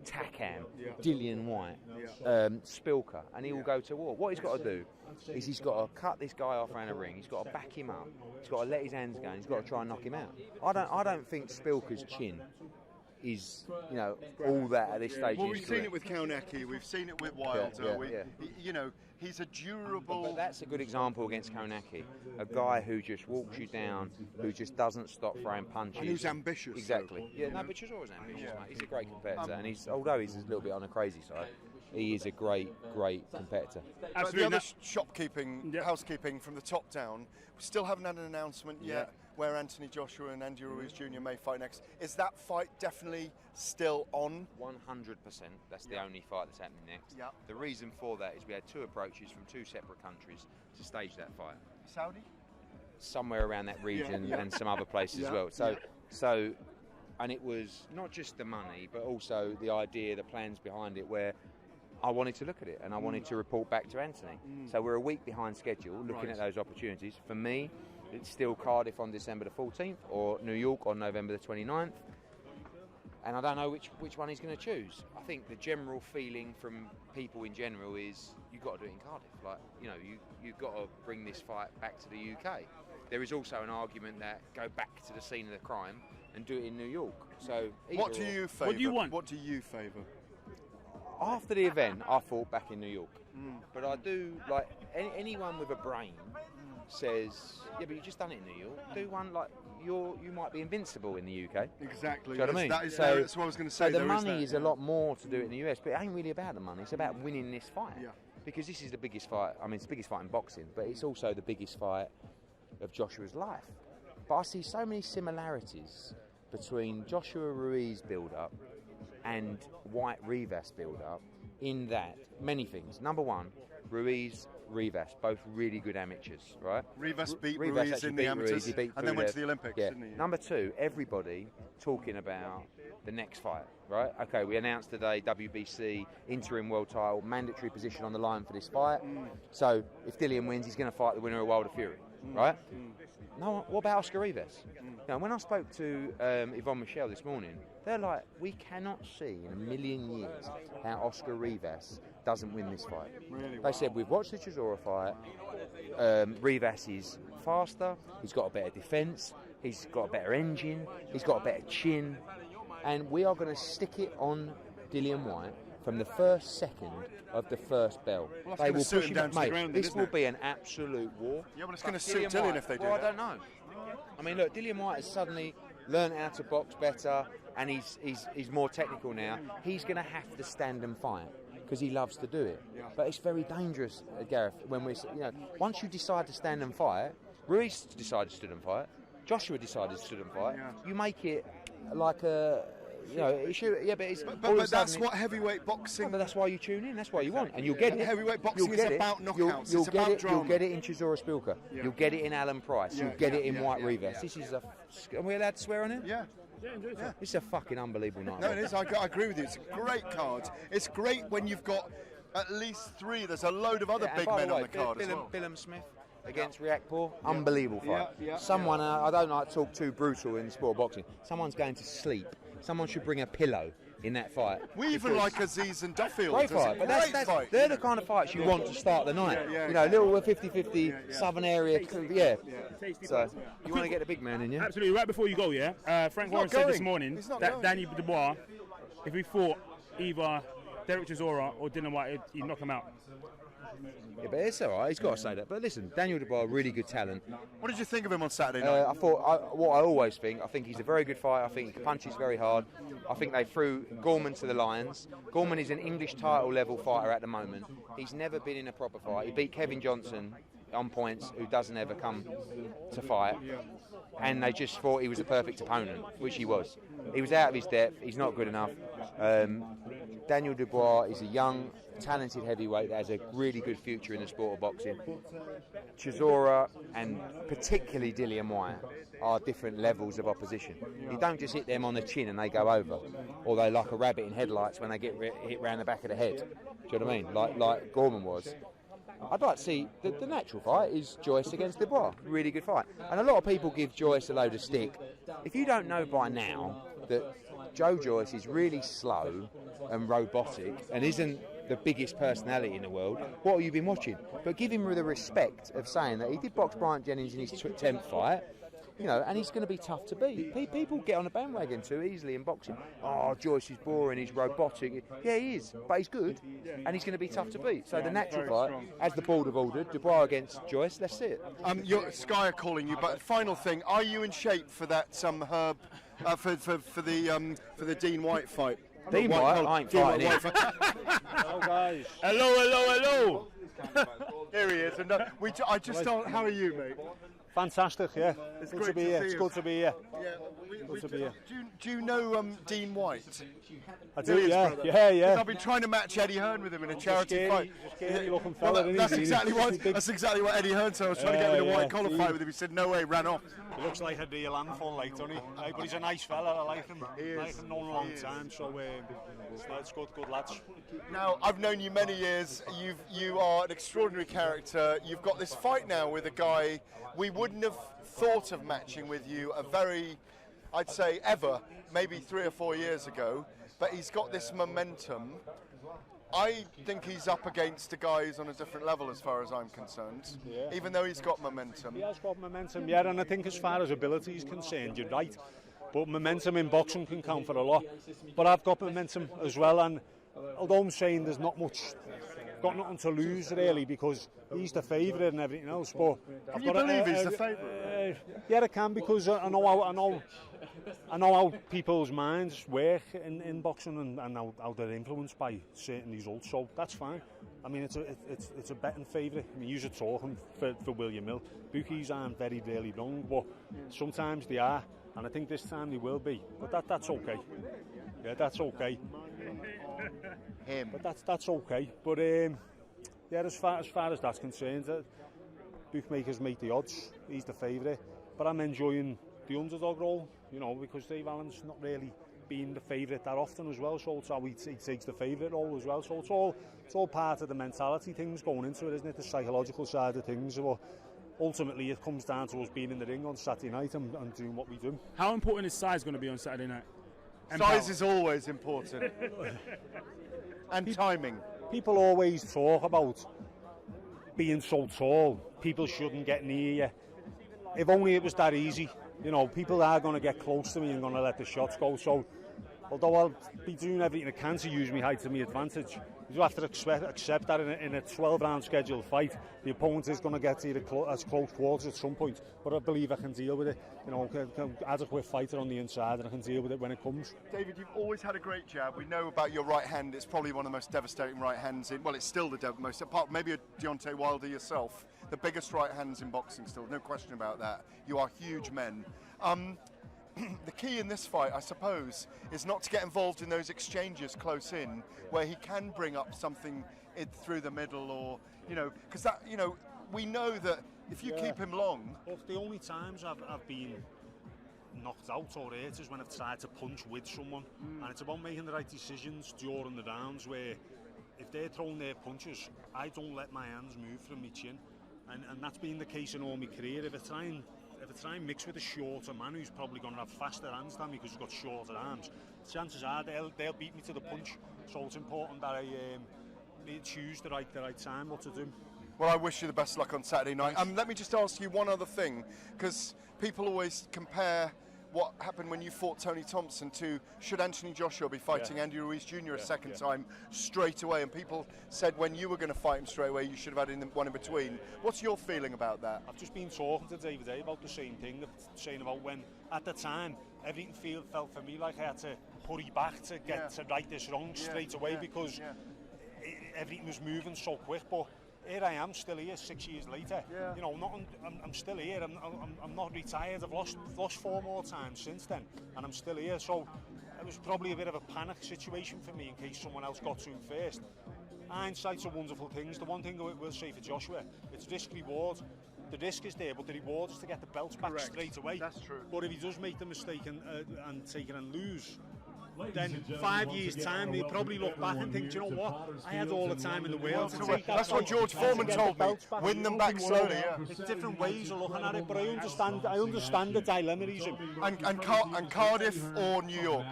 Takam, Dillian Whyte, Szpilka, and he will go to war. What he's got to do is he's got to cut this guy off around a ring. He's got to back him up. He's got to let his hands go. And he's got to try and knock him out. I don't think Szpilka's chin is, you know, all that at this stage. Well, we've seen it with Kaunecki, we've seen it with Wilder. You know, he's a durable. But that's a good example against Kaunecki, a guy who just walks you down, who just doesn't stop throwing punches. And who's ambitious. Exactly. Yeah, no, but Chisora's ambitious, mate. He's a great competitor, and although he's a little bit on the crazy side, he is a great competitor. But the other housekeeping from the top down, we still haven't had an announcement yet where Anthony Joshua and Andy Ruiz Jr. may fight next. Is that fight definitely still on? 100%. That's the only fight that's happening next. Yeah. The reason for that is we had two approaches from two separate countries to stage that fight. Saudi? Somewhere around that region and some other places as well. So, and it was not just the money, but also the idea, the plans behind it, where I wanted to look at it and I wanted to report back to Anthony. So we're a week behind schedule looking at those opportunities. For me, it's still Cardiff on December the 14th or New York on November the 29th. And I don't know which one he's going to choose. I think the general feeling from people in general is you've got to do it in Cardiff. Like, you know, you've got to bring this fight back to the UK. There is also an argument that go back to the scene of the crime and do it in New York. So what do you favour? What do you want? What do you favour? After the event, I fought back in New York. But I do, like, anyone with a brain says, yeah, but you've just done it in New York. Do one like you might be invincible in the UK. Exactly. Do you know what I mean? That's what I was going to say. So the money is a lot more to do it in the US, but it ain't really about the money. It's about winning this fight. Yeah. Because this is the biggest fight. I mean, it's the biggest fight in boxing, but it's also the biggest fight of Joshua's life. But I see so many similarities between Joshua Ruiz build-up and Whyte Rivas build-up in that many things. Number one, Rivas, both really good amateurs, right? Rivas beat Ruiz in the amateurs and then went to the Olympics, didn't he? Number two, everybody talking about the next fight, right? Okay, we announced today WBC interim world title, mandatory position on the line for this fight. So if Dillian wins, he's going to fight the winner of Wilder Fury, right? No, what about Oscar Rivas? Now, when I spoke to Yvonne Michelle this morning, they're like, we cannot see in a million years how Oscar Rivas doesn't win this fight. Really? They said, we've watched the Chisora fight. Rivas is faster. He's got a better defence. He's got a better engine. He's got a better chin. And we are going to stick it on Dillian Whyte from the first second of the first bell. Well, they will push him down to the ground. This will be an absolute war. Yeah, but it's going to suit Dillian if they do that. I don't know. I mean, look, Dillian Whyte has suddenly learned how to box better, and he's more technical now. He's going to have to stand and fight because he loves to do it. Yeah. But it's very dangerous, Gareth, when once you decide to stand and fight, Ruiz decided to stand and fight, Joshua decided to stand and fight, you make it like a... But that's what heavyweight boxing... But that's why you tune in, that's why you want, and you'll get it. Heavyweight boxing is about knockouts, it's about drama. You'll get it in Chisora Szpilka, you'll get it in Alan Price, you'll get it in Whyte Rivas. This is are we allowed to swear on it? Yeah. It's a fucking unbelievable night. No, it is, I agree with you, it's a great card. It's great when you've got at least three, there's a load of other big men on the card as well. Billum Smith against Riakporhe, unbelievable fight. Someone, I don't like to talk too brutal in sport boxing, someone's going to sleep. Someone should bring a pillow in that fight. We even like Aziz and Duffield. Great fight, but that's they're the kind of fights you want to start the night. Little 50-50 southern area. So you want to get the big man in, yeah? Absolutely. Right before you go, Frank Warren said this morning that Danny Dubois, if he fought either Derek Chisora or Dillian Whyte, he'd knock him out. Yeah, but it's all right. He's got to say that. But listen, Daniel Dubois, really good talent. What did you think of him on Saturday night? I thought what I always think. I think he's a very good fighter. I think he punches very hard. I think they threw Gorman to the lions. Gorman is an English title level fighter at the moment. He's never been in a proper fight. He beat Kevin Johnson on points, who doesn't ever come to fight. And they just thought he was the perfect opponent, which he was. He was out of his depth. He's not good enough. Daniel Dubois is a young, talented heavyweight that has a really good future in the sport of boxing. Chisora and particularly Dillian Whyte are different levels of opposition. You don't just hit them on the chin and they go over, or they like a rabbit in headlights when they get hit round the back of the head. Do you know what I mean? Like Gorman was. I'd like to see the natural fight is Joyce against Dubois. Really good fight. And a lot of people give Joyce a load of stick. If you don't know by now that Joe Joyce is really slow and robotic and isn't the biggest personality in the world, what have you been watching? But give him the respect of saying that he did box Bryant Jennings in his 10th fight, you know, and he's going to be tough to beat. People get on the bandwagon too easily in boxing. Oh, Joyce is boring, he's robotic. Yeah, he is, but he's good, and he's going to be tough to beat. So the natural fight, as the board have ordered, Dubois against Joyce, let's see it. Sky are calling you, but final thing, are you in shape for that Herb, for the Dean Whyte fight? Dean Whyte? I ain't fighting him. Hello, guys. Hello. Here he is. And I just don't. How are you, mate? Fantastic, yeah. It's good great to be to here. see It's you. good to be here. Yeah, Good to be here. Do you know Dean Whyte? I do, yeah. Yeah. I've been trying to match Eddie Hearn with him in a charity fight. Scary looking fella, isn't he? That's exactly what Eddie Hearn said. I was trying to get him in a white collar fight with him. He said no way, ran off. He looks like a real handful, like, doesn't he? But he's a nice fella. I like him. I've known him a long time, so it's good lads. Now, I've known you many years. You are an extraordinary character. You've got this fight now with a guy we wouldn't have thought of matching with you I'd say ever, maybe 3 or 4 years ago, but he's got this momentum. I think he's up against a guy who's on a different level as far as I'm concerned, even though he's got momentum. He has got momentum, yeah, and I think as far as ability is concerned, you're right, but momentum in boxing can count for a lot. But I've got momentum as well, and although I'm saying there's not much, got nothing to lose really, because he's the favourite and everything else. But can you believe he's the favourite? Yeah, I can, because I know how people's minds work in boxing and how they're influenced by certain results. So that's fine. I mean, it's a betting favourite. I mean, you're talking for William Hill. Bookies aren't very really wrong, but sometimes they are, and I think this time they will be. But that's okay. Yeah, that's okay. But that's okay. But yeah, as far as that's concerned, bookmakers make the odds. He's the favourite, but I'm enjoying the underdog role, you know, because Dave Allen's not really been the favourite that often as well. So it's how he takes the favourite role as well. So it's all part of the mentality things going into it, isn't it? The psychological side of things. Well, ultimately, it comes down to us being in the ring on Saturday night and doing what we do. How important is size going to be on Saturday night? And size is always important. And timing. People always talk about being so tall, people shouldn't get near you. If only it was that easy. You know, people are going to get close to me and going to let the shots go. So, although I'll be doing everything I can to use my height to my advantage, you have to accept that in a 12-round scheduled fight, the opponent is going to get to you as close quarters at some point. But I believe I can deal with it. You know, I'm adequate fighter on the inside, and I can deal with it when it comes. David, you've always had a great jab. We know about your right hand. It's probably one of the most devastating right hands in. Well, it's still the most. Apart maybe a Deontay Wilder yourself, the biggest right hands in boxing. Still, no question about that. You are huge men. The key in this fight, I suppose, is not to get involved in those exchanges close in, where he can bring up something through the middle, or because that, we know that if you keep him long. Well, the only times I've been knocked out or hurt is when I've tried to punch with someone, and it's about making the right decisions during the rounds. Where if they're throwing their punches, I don't let my hands move from my chin, and that's been the case in all my career. If I try and mix with a shorter man who's probably going to have faster hands than me because he's got shorter arms, chances are they'll beat me to the punch. So it's important that I choose the right time what to do. Well, I wish you the best luck on Saturday night. Let me just ask you one other thing, because people always compare what happened when you fought Tony Thompson to should Anthony Joshua be fighting Andy Ruiz Jr. a second time straight away, and people said when you were going to fight him straight away you should have had one in between. What's your feeling about that? I've just been talking to David A about the same thing, saying about when at the time everything felt for me like I had to hurry back to get to right this wrong straight away because everything was moving so quick, but here I am, still here 6 years later. You know, I'm still here. I'm not retired. I've lost 4 more times since then, and I'm still here. So it was probably a bit of a panic situation for me in case someone else got to him first. Hindsight's a wonderful thing. The one thing I will say for Joshua, it's risk reward. The risk is there, but the reward is to get the belt back straight away. That's true. But if he does make the mistake and take it and lose, then 5 years' time he'll probably look back and think, do you know what? I had all the time in the world to take that. That's what George Foreman told me. Win them back slowly. It's different ways of looking at it, but I understand the dilemma he's in. And Cardiff or New York?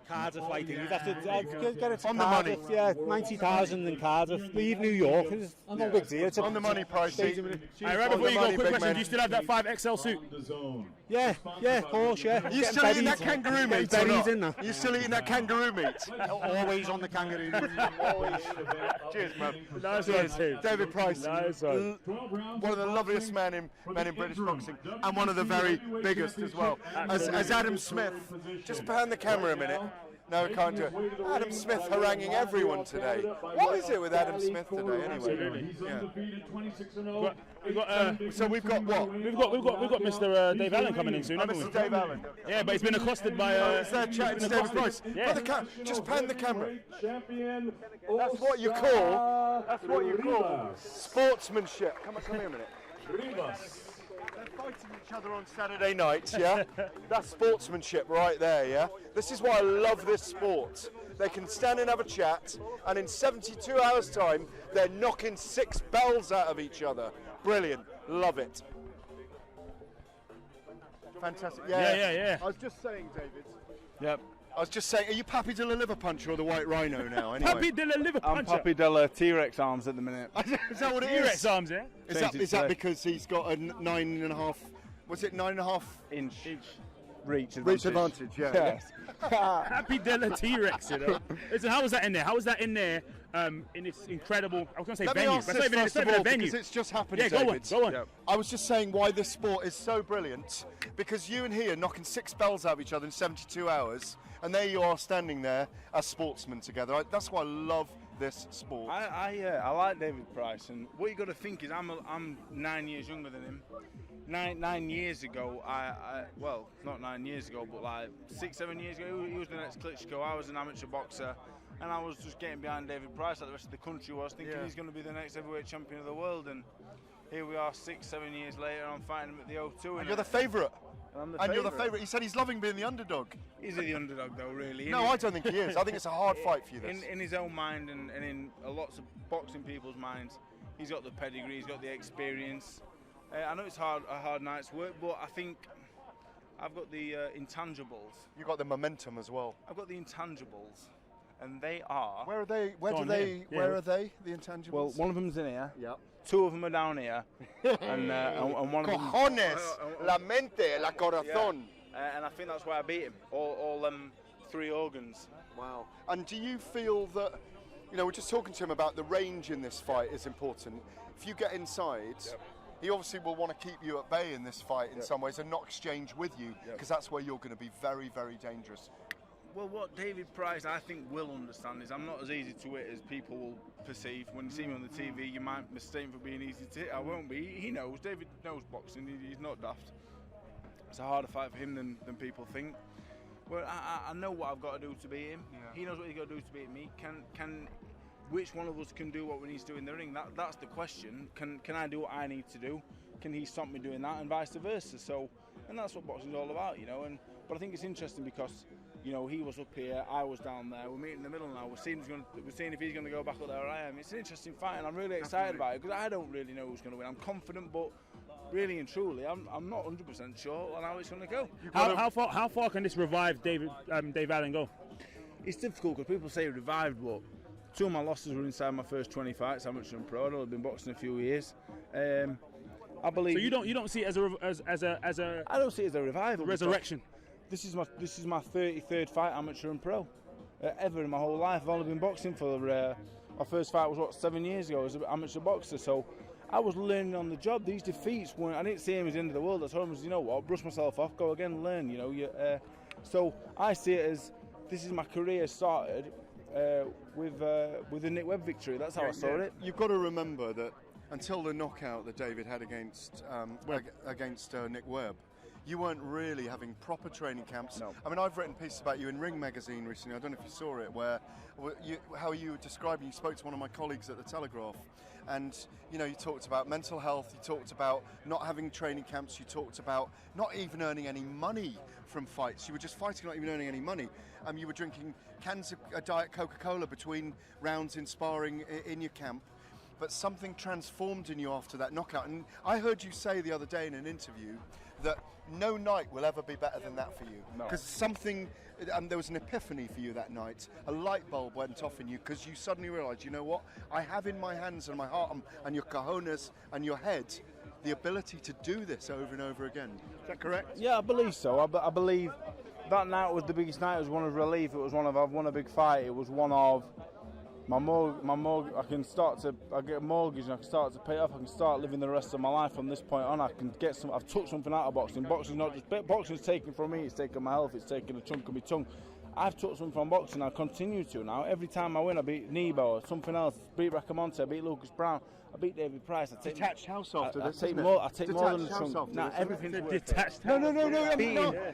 Cardiff, I think. You'd have to get it to on Cardiff, the money. Yeah, 90,000 in Cardiff. Leave New York. It's no big deal. It's on the money price. Right, right before you go, quick question. Do you still have that 5XL suit? Yeah, of course, yeah. Are you still eating that kangaroo meat? Are you still eating that kangaroo meat? Always on the kangaroo meat. Always. Cheers, man. Nice one, too. David Price. Nice one. One of the loveliest men in British boxing, and one of the very biggest as well. As Adam Smith, just behind the camera a minute. No, we can't do it. Adam Smith haranguing everyone today. What is it with Adam Smith today, anyway? So we've got what? We've got Mr. Dave Allen coming in soon, haven't we? Mr. Dave Allen. Yeah, but he's been accosted by. Is there chatting to David Price? Yeah. Just pan the camera. That's what you call. That's what you call sportsmanship. Come here a minute. Rivas. They're fighting each other on Saturday nights, yeah? That's sportsmanship right there, yeah? This is why I love this sport. They can stand and have a chat, and in 72 hours' time, they're knocking 6 bells out of each other. Brilliant. Love it. Fantastic. Yeah. I was just saying, David. Yep. I was just saying, are you Papi de la Liver Puncher or the White Rhino now? Anyway? Papi de la Liver Puncher. I'm Papi de la T-Rex arms at the minute. Is that what it is? T-Rex arms, yeah? Is that because he's got a 9.5? Was it 9.5 inch reach advantage? Yeah. Happy de la T-Rex, you know. Listen, how was that in there? How was that in there? In this incredible, I was going to say Let venue, me ask but this it's not first even of a all, venue. because it's just happened, Yeah, David. go on. Yep. I was just saying why this sport is so brilliant, because you and he are knocking 6 bells out of each other in 72 hours, and there you are standing there as sportsmen together. That's why I love this sport. I like David Price, and what you got to think is I'm 9 years younger than him. 9 years ago, well, not 9 years ago, but like 6-7 years ago, he was the next Klitschko. I was an amateur boxer, and I was just getting behind David Price like the rest of the country was, thinking he's going to be the next heavyweight champion of the world. And here we are 6-7 years later, I'm fighting him at the O2. And you're the favourite. And you're the favourite. He said he's loving being the underdog. Is he the underdog though, really? No, I don't think he is. I think it's a hard fight for you, this. In his own mind and in lots of boxing people's minds, he's got the pedigree, he's got the experience. I know it's a hard night's work, but I think I've got the intangibles. You've got the momentum as well. I've got the intangibles, and they are... Where are they? Where are they, the intangibles? Well, one of them's in here. Yep. 2 of them are down here. and one of them... Cojones! La mente, la corazón. Yeah. And I think that's why I beat him. All 3 organs. Wow. And do you feel that, you know, we're just talking to him about the range in this fight is important. If you get inside, he obviously will want to keep you at bay in this fight in some ways and not exchange with you, because that's where you're going to be very, very dangerous. Well, what David Price, I think, will understand is I'm not as easy to hit as people will perceive. When you see me on the TV, you might mistake me for being easy to hit. I won't be. He knows. David knows boxing. He's not daft. It's a harder fight for him than people think. Well, I know what I've got to do to beat him. Yeah. He knows what he's got to do to beat me. Which one of us can do what we need to do in the ring? That's the question. Can I do what I need to do? Can he stop me doing that, and vice versa? So, and that's what boxing's all about, you know. But I think it's interesting because, you know, he was up here, I was down there. We're meeting in the middle now. We're seeing if he's going to go back up there or I am. It's an interesting fight, and I'm really excited about it because I don't really know who's going to win. I'm confident, but really and truly, I'm not 100% sure on how it's going to go. How far can this revive Dave Allen go? It's difficult because people say revived, but 2 of my losses were inside my first 20 fights, amateur and pro. I've been boxing a few years. I believe. So you don't see it as a I don't see it as a revival. Resurrection. This is my 33rd fight, amateur and pro, ever in my whole life. I've only been boxing for my first fight was 7 years ago as an amateur boxer. So I was learning on the job. These defeats weren't. I didn't see him as the end of the world. I told him, you know what, brush myself off, go again, learn. You know, so I see it as this is my career started with the Nick Webb victory. That's how I saw it. You've got to remember that until the knockout that David had against Nick Webb, you weren't really having proper training camps. No. I mean, I've written pieces about you in Ring magazine recently. I don't know if you saw it, how you were describing. You spoke to one of my colleagues at the Telegraph, and you know, you talked about mental health. You talked about not having training camps. You talked about not even earning any money from fights. You were just fighting, not even earning any money. You were drinking cans of Diet Coca-Cola between rounds in sparring in your camp. But something transformed in you after that knockout. And I heard you say the other day in an interview that no night will ever be better than that for you. Because something, there was an epiphany for you that night. A light bulb went off in you because you suddenly realised, you know what? I have in my hands and my heart and your cojones and your head the ability to do this over and over again. Is that correct? Yeah, I believe so. I believe that night was the biggest night. It was one of relief. It was one of I've won a big fight. It was one of my mortgage. I get a mortgage and I can start to pay it off. I can start living the rest of my life from this point on. I can get some. I've took something out of boxing. Boxing's not just boxing's taken from me. It's taken my health. It's taken a chunk of my tongue. I've took something from boxing. I continue to now. Every time I win, I beat Nebo or something else. Beat Racamonte. I beat Lucas Brown. I beat David Price. I take detached house after this. I take more than the chunk. Nah, everything's worth detached. No.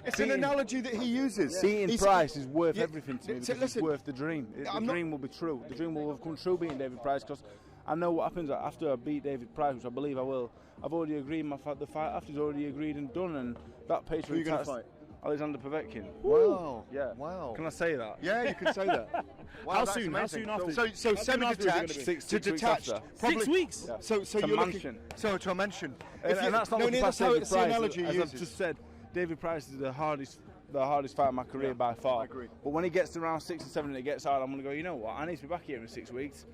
It's an analogy that he uses. Beating Price is worth everything to me because it's worth the dream. The dream will be true. The dream will have come true beating David Price because I know what happens after I beat David Price, which I believe I will. I've already agreed. The fight after is already agreed and done, and that pays for Who are you going to fight? Alexander Povetkin. Wow. Yeah. Wow. Can I say that? Yeah, you can say that. Wow, How soon after? So semi-detached to detached. 6 weeks. Yeah. So to you're mansion. To a mansion. And that's not that's how it's the analogy as he I've uses. just said. David Price is the hardest fight of my career by far. I agree. But when he gets to round 6 and 7 and it gets hard, I'm going to go, you know what? I need to be back here in 6 weeks.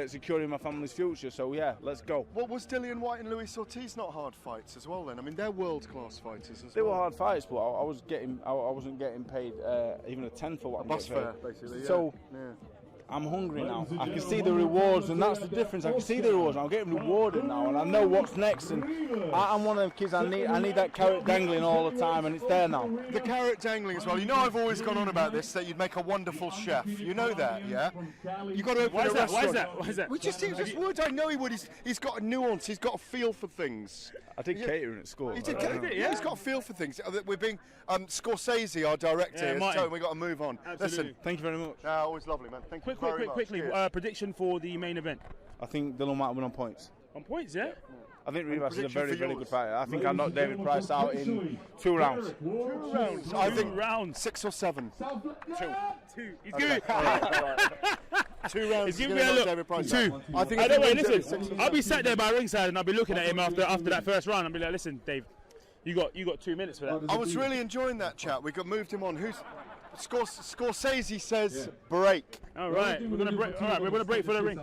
Securing my family's future, so yeah, let's go. What was Dillian Whyte and Luis Ortiz not hard fights as well then? I mean, they're world-class fighters as well. They were hard fights, but I wasn't getting paid even a 10 for what I'm bus getting fare, paid. basically. Yeah. So yeah. I'm hungry now. I can see the rewards, and that's the difference. I can see the rewards. I'm getting rewarded now, and I know what's next. And I'm one of them kids. I need that carrot dangling all the time, and it's there now. The carrot dangling as well. You know, I've always gone on about this, that you'd make a wonderful chef. You know that, yeah? You got to open a restaurant. Why is that? We just would. I know he would. He's got a nuance. He's got a feel for things. I did catering at school. He did catering. Yeah, he's got a feel for things. We're being Scorsese, our director, is telling we got to move on. Absolutely. Listen, thank you very much. Always lovely, man. Thank you very much. Quickly. Prediction for the main event. I think Dillian Whyte win on points. On points, yeah. I think Rivas is a very, very good fighter. I think I knocked David Price out in 2 rounds. 2 rounds. I think rounds 6 or 7. 2. He's good. 2 rounds. He's giving me a look. David Price 2. I don't wait. Listen, I'll be sat there by ringside and I'll be looking at him after that first round. I'll be like, listen, Dave, you got 2 minutes for that. I was really enjoying that chat. We moved him on. Scorsese says break. All right, we're gonna break. All right, we're gonna break for the ring.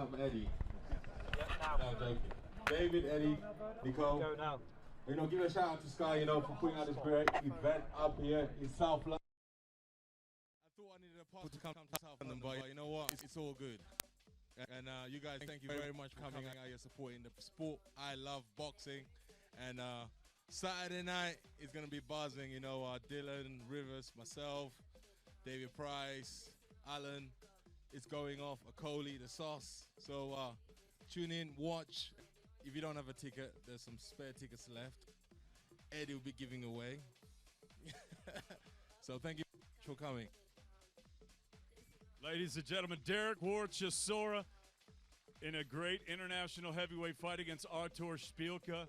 David, Eddie, Nicole. Go now. You know, give a shout out to Sky, for putting out this great event up here in South London. I thought I needed a part to come to South London, but you know what? It's all good. And you guys, thank you very much for coming out here supporting the sport. I love boxing, and Saturday night is gonna be buzzing. Dylan, Rivas, myself, David Price, Alan. It's going off. Okolie, the sauce. So tune in, watch. If you don't have a ticket, there's some spare tickets left. Eddie will be giving away. So thank you for coming. Ladies and gentlemen, Derek Ward Chisora in a great international heavyweight fight against Artur Szpilka.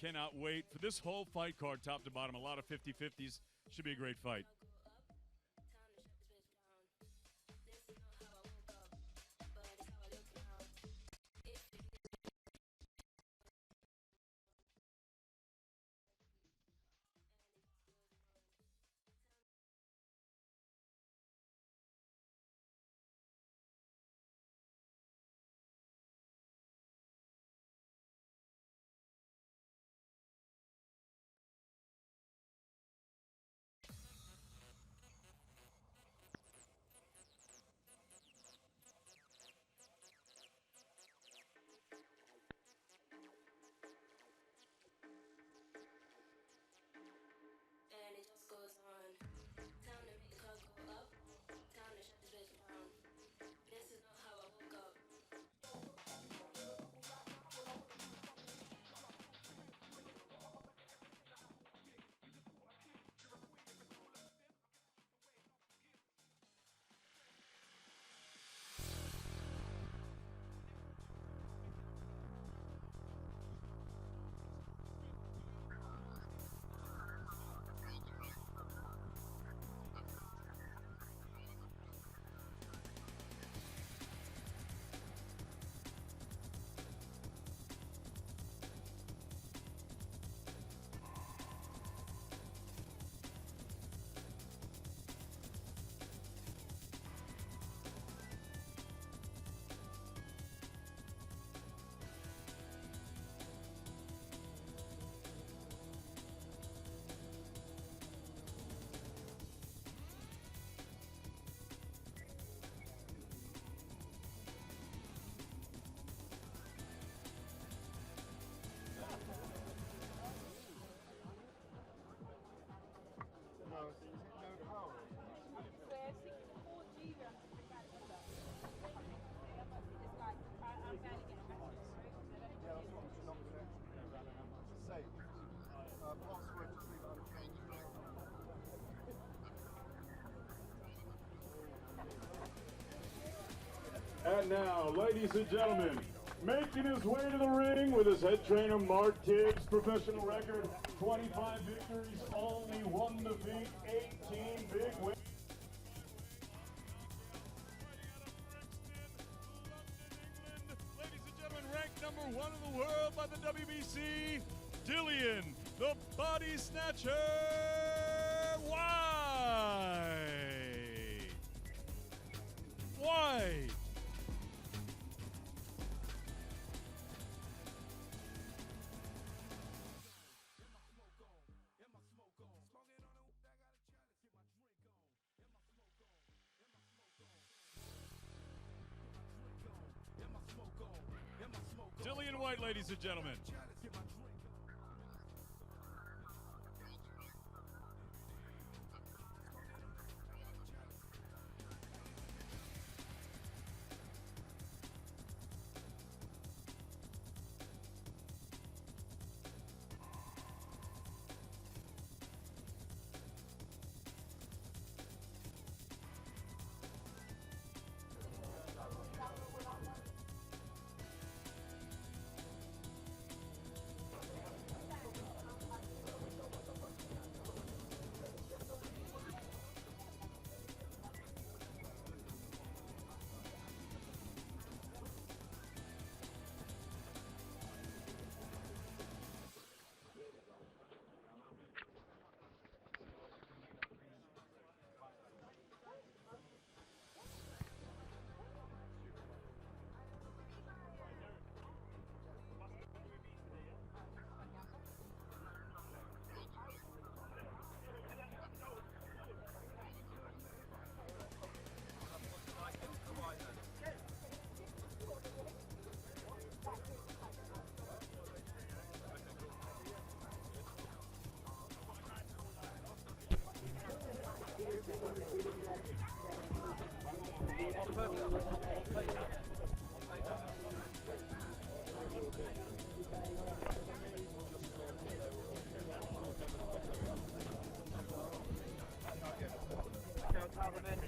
Cannot wait for this whole fight card, top to bottom. A lot of 50-50s. Should be a great fight. And now, ladies and gentlemen, making his way to the ring with his head trainer Mark Tibbs, professional record, 25 victories, only 1 defeat, 18 big wins. Ladies and gentlemen, ranked number 1 in the world by the WBC, Dillian, the Body Snatcher Whyte. Whyte. Dillian Whyte, ladies and gentlemen.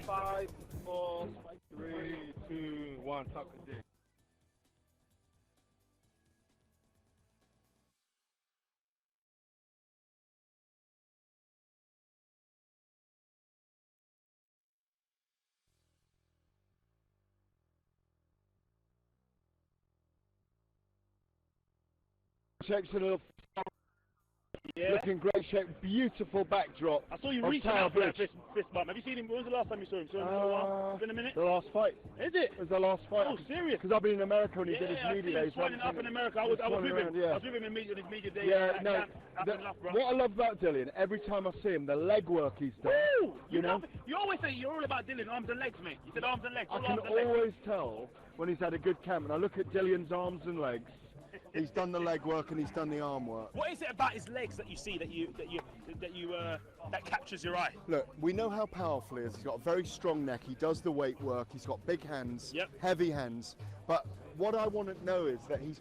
Five, four, 3, 2, 1, tuck the dick. Exceptional, looking great shape, beautiful backdrop. I saw you reaching out for that fist bump. Have you seen him? When was the last time you saw him? Saw him for a while? It's been a minute? The last fight. Is it? It was the last fight. Oh, serious? Because I've been in America when he did his I media see him days. swelling up in America. I was with him. Yeah. I was with him in his media day. Yeah, no. What I love about Dillian, every time I see him, the leg work he's done. Woo! You know? You always say you're all about Dillian, arms and legs, mate. You said arms and legs. I can always tell when he's had a good camp, and I look at Dillian's arms and legs. He's done the leg work and he's done the arm work. What is it about his legs that you see that captures your eye? Look, we know how powerful he is. He's got a very strong neck. He does the weight work. He's got big hands, heavy hands. But what I want to know is that he's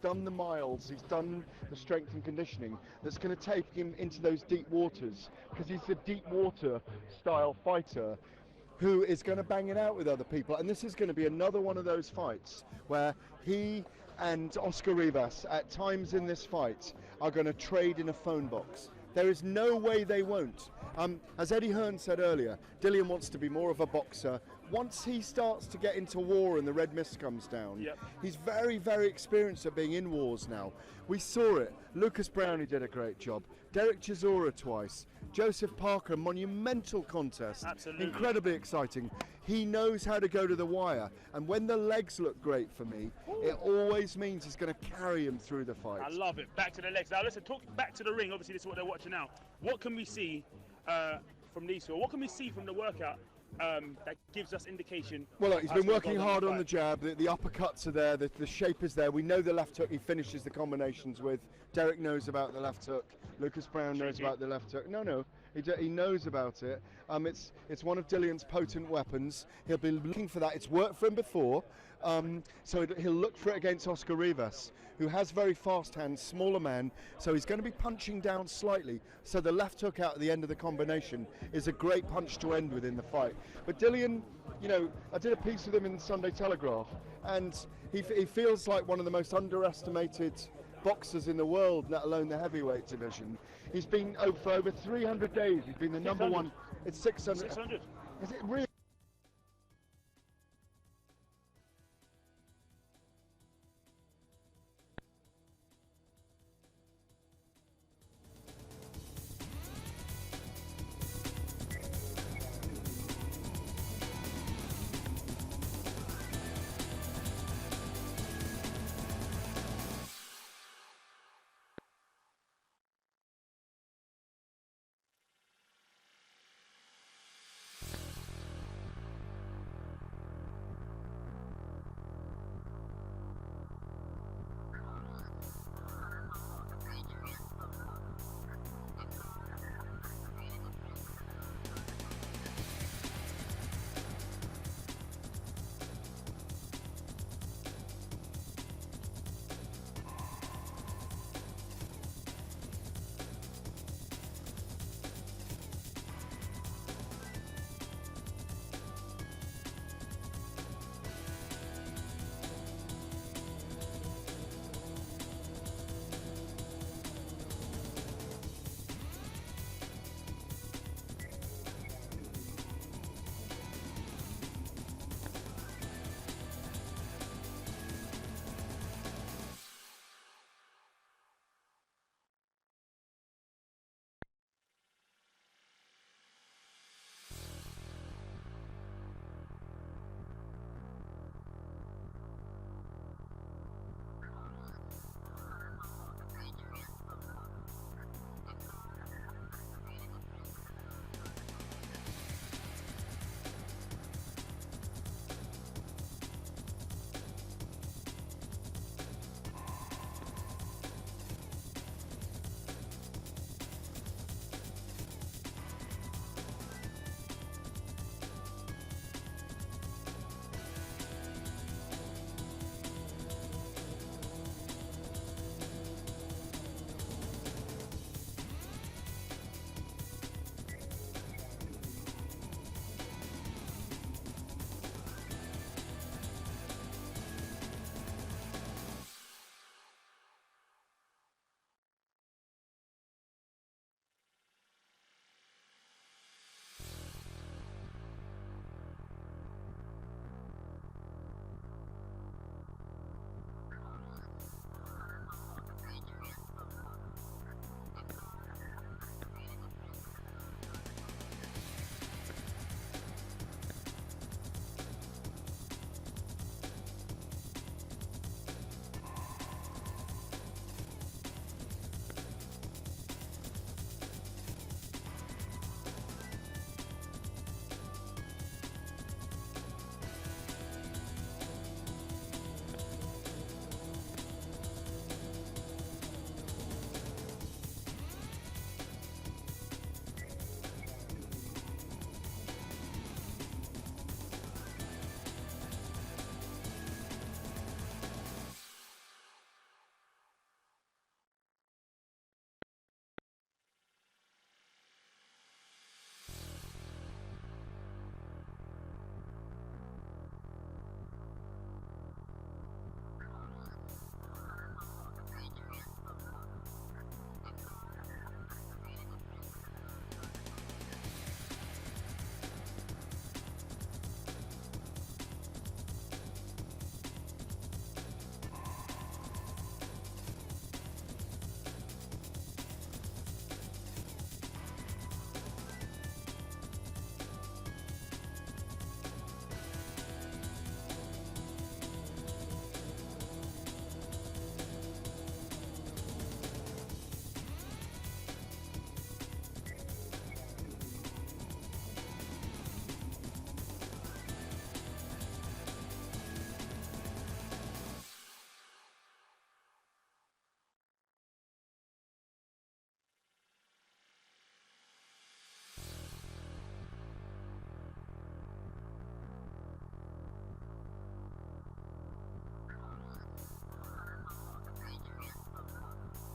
done the miles. He's done the strength and conditioning that's going to take him into those deep waters, because he's a deep water style fighter who is going to bang it out with other people. And this is going to be another one of those fights where he and Oscar Rivas, at times in this fight, are going to trade in a phone box. There is no way they won't. As Eddie Hearn said earlier, Dillian wants to be more of a boxer. Once he starts to get into war and the red mist comes down, he's very, very experienced at being in wars now. We saw it. Lucas Brownie did a great job. Derek Chisora twice. Joseph Parker, monumental contest. Absolutely. Incredibly exciting. He knows how to go to the wire, and when the legs look great for me, it always means he's going to carry him through the fight. I love it. Back to the legs. Now listen, talk back to the ring. Obviously this is what they're watching now. What can we see from these two? What can we see from the workout that gives us indication? Well, look, he's been working hard on the jab. The uppercuts are there. The shape is there. We know the left hook he finishes the combinations with. Derek knows about the left hook. Lucas Brown knows about the left hook. No, he knows about it. It's one of Dillian's potent weapons. He'll be looking for that. It's worked for him before, so he'll look for it against Oscar Rivas, who has very fast hands, smaller man, so he's going to be punching down slightly. So the left hook out at the end of the combination is a great punch to end with in the fight. But Dillian, you know, I did a piece with him in the Sunday Telegraph, and he feels like one of the most underestimated boxers in the world, let alone the heavyweight division. He's been for over 300 days. He's been the number one. It's 600. 600. Is it really?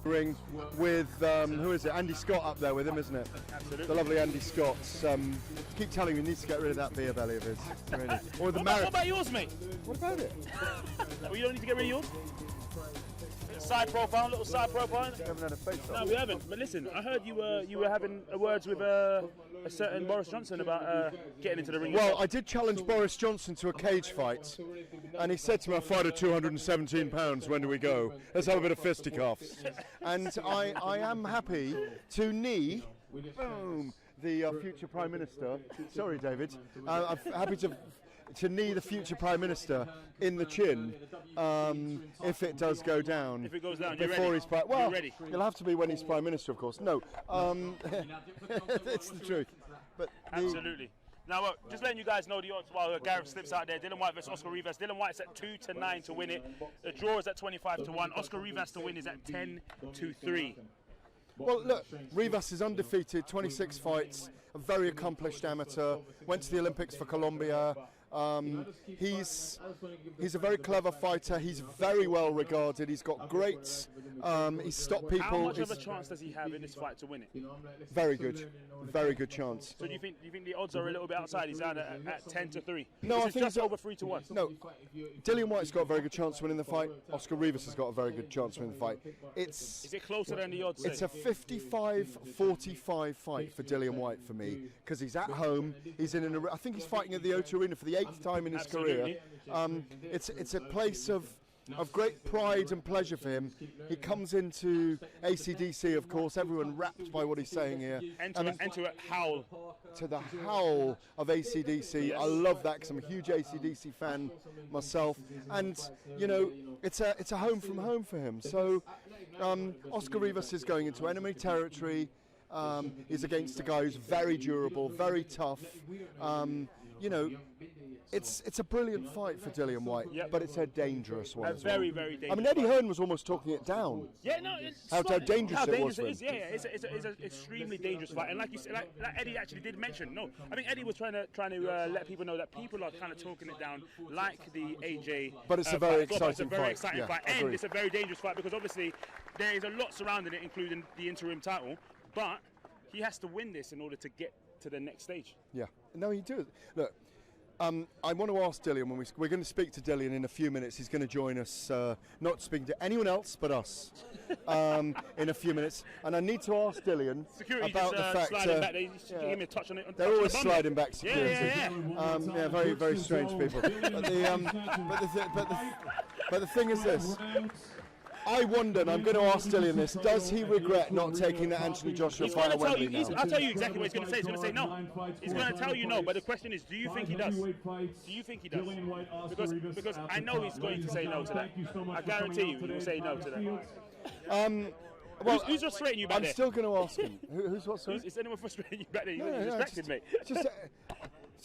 ring with who is it? Andy Scott up there with him, isn't it? Absolutely. The lovely Andy Scott. Keep telling me he needs to get rid of that beer belly of his. Really. Or the What about yours, mate? What about it? Well, you don't need to get rid of yours. Side profile, little side profile. We haven't had a face off. No, we haven't. But listen, I heard you were having words with a certain Boris Johnson about getting into the ring. Well, I did challenge Boris Johnson to a cage fight, and he said to me, "I fight at 217 pounds. When do we go? Let's have a bit of fisticuffs." And I am happy to knee, boom, the future Prime Minister. Sorry, David. I'm happy to knee the future Prime Minister in the chin if it does go down. If it goes down, before you're he's ready. well, You're ready. It'll have to be when he's Prime Minister, of course. No, it's the truth. But absolutely. Now, just letting you guys know the odds while Gareth slips out there. Dillian Whyte versus Oscar Rivas. Dillian Whyte's at 2-9 to win it. The draw is at 25-1. Oscar Rivas to win is at 10-3. Well, look, Rivas is undefeated, 26 fights, a very accomplished amateur, went to the Olympics for Colombia. He's a very clever fighter. He's very well regarded. He's got great. He's stopped people. How much of a chance does he have in this fight to win it? Very good chance. So do you think the odds are a little bit outside? He's out at 10-3. No, I think just over 3-1. No, Dillian Whyte's got a very good chance of winning the fight. Oscar Rivas has got a very good chance of winning the fight. Is it closer than the odds? It's a 55-45 fight for Dillian Whyte for me because he's at home. He's in I think he's fighting at the O2 Arena for the 8th time in his career. It's a place of great pride and pleasure for him. He comes into AC/DC, of course, everyone rapt by what he's saying here. Enter a howl. To the howl of AC/DC. I love that because I'm a huge AC/DC fan myself. And, you know, it's a home from home for him. So Oscar Rivas is going into enemy territory. He's against a guy who's very durable, very tough. You know, it's a brilliant fight for Dillian Whyte, but it's a dangerous one as well. Very dangerous. I mean, Eddie Hearn was almost talking it down. Yeah, no, it's how dangerous it was. It's an extremely dangerous fight, and like you said, like Eddie actually did mention. No, I think Eddie was trying to let people know that people are kind of talking it down, like the AJ. But it's a very fight. exciting It's a very fight. exciting fight, and it's a very dangerous fight because obviously there is a lot surrounding it, including the interim title. But he has to win this in order to get to the next stage. Yeah, no, he does. Look. I want to ask Dillian when we're going to speak to Dillian in a few minutes. He's going to join us, not speaking to anyone else but us, in a few minutes. And I need to ask Dillian about the fact back there. Give me a touch on it. They're always sliding back security. Yeah. Very strange people. But the thing is this. I wonder, and I'm going to ask Dillian this, does he regret not taking the Anthony Joshua fight at Wembley now? I'll tell you exactly what he's going to say. He's going to say no. He's going to tell you no, but the question is, do you think he does? Do you think he does? Because I know he's going to say no to that. I guarantee you he will say no to that. Well, who's frustrating you back there? I'm still going to ask him. Who's what, sorry? Is anyone frustrating you back there? You're distracted, mate. It's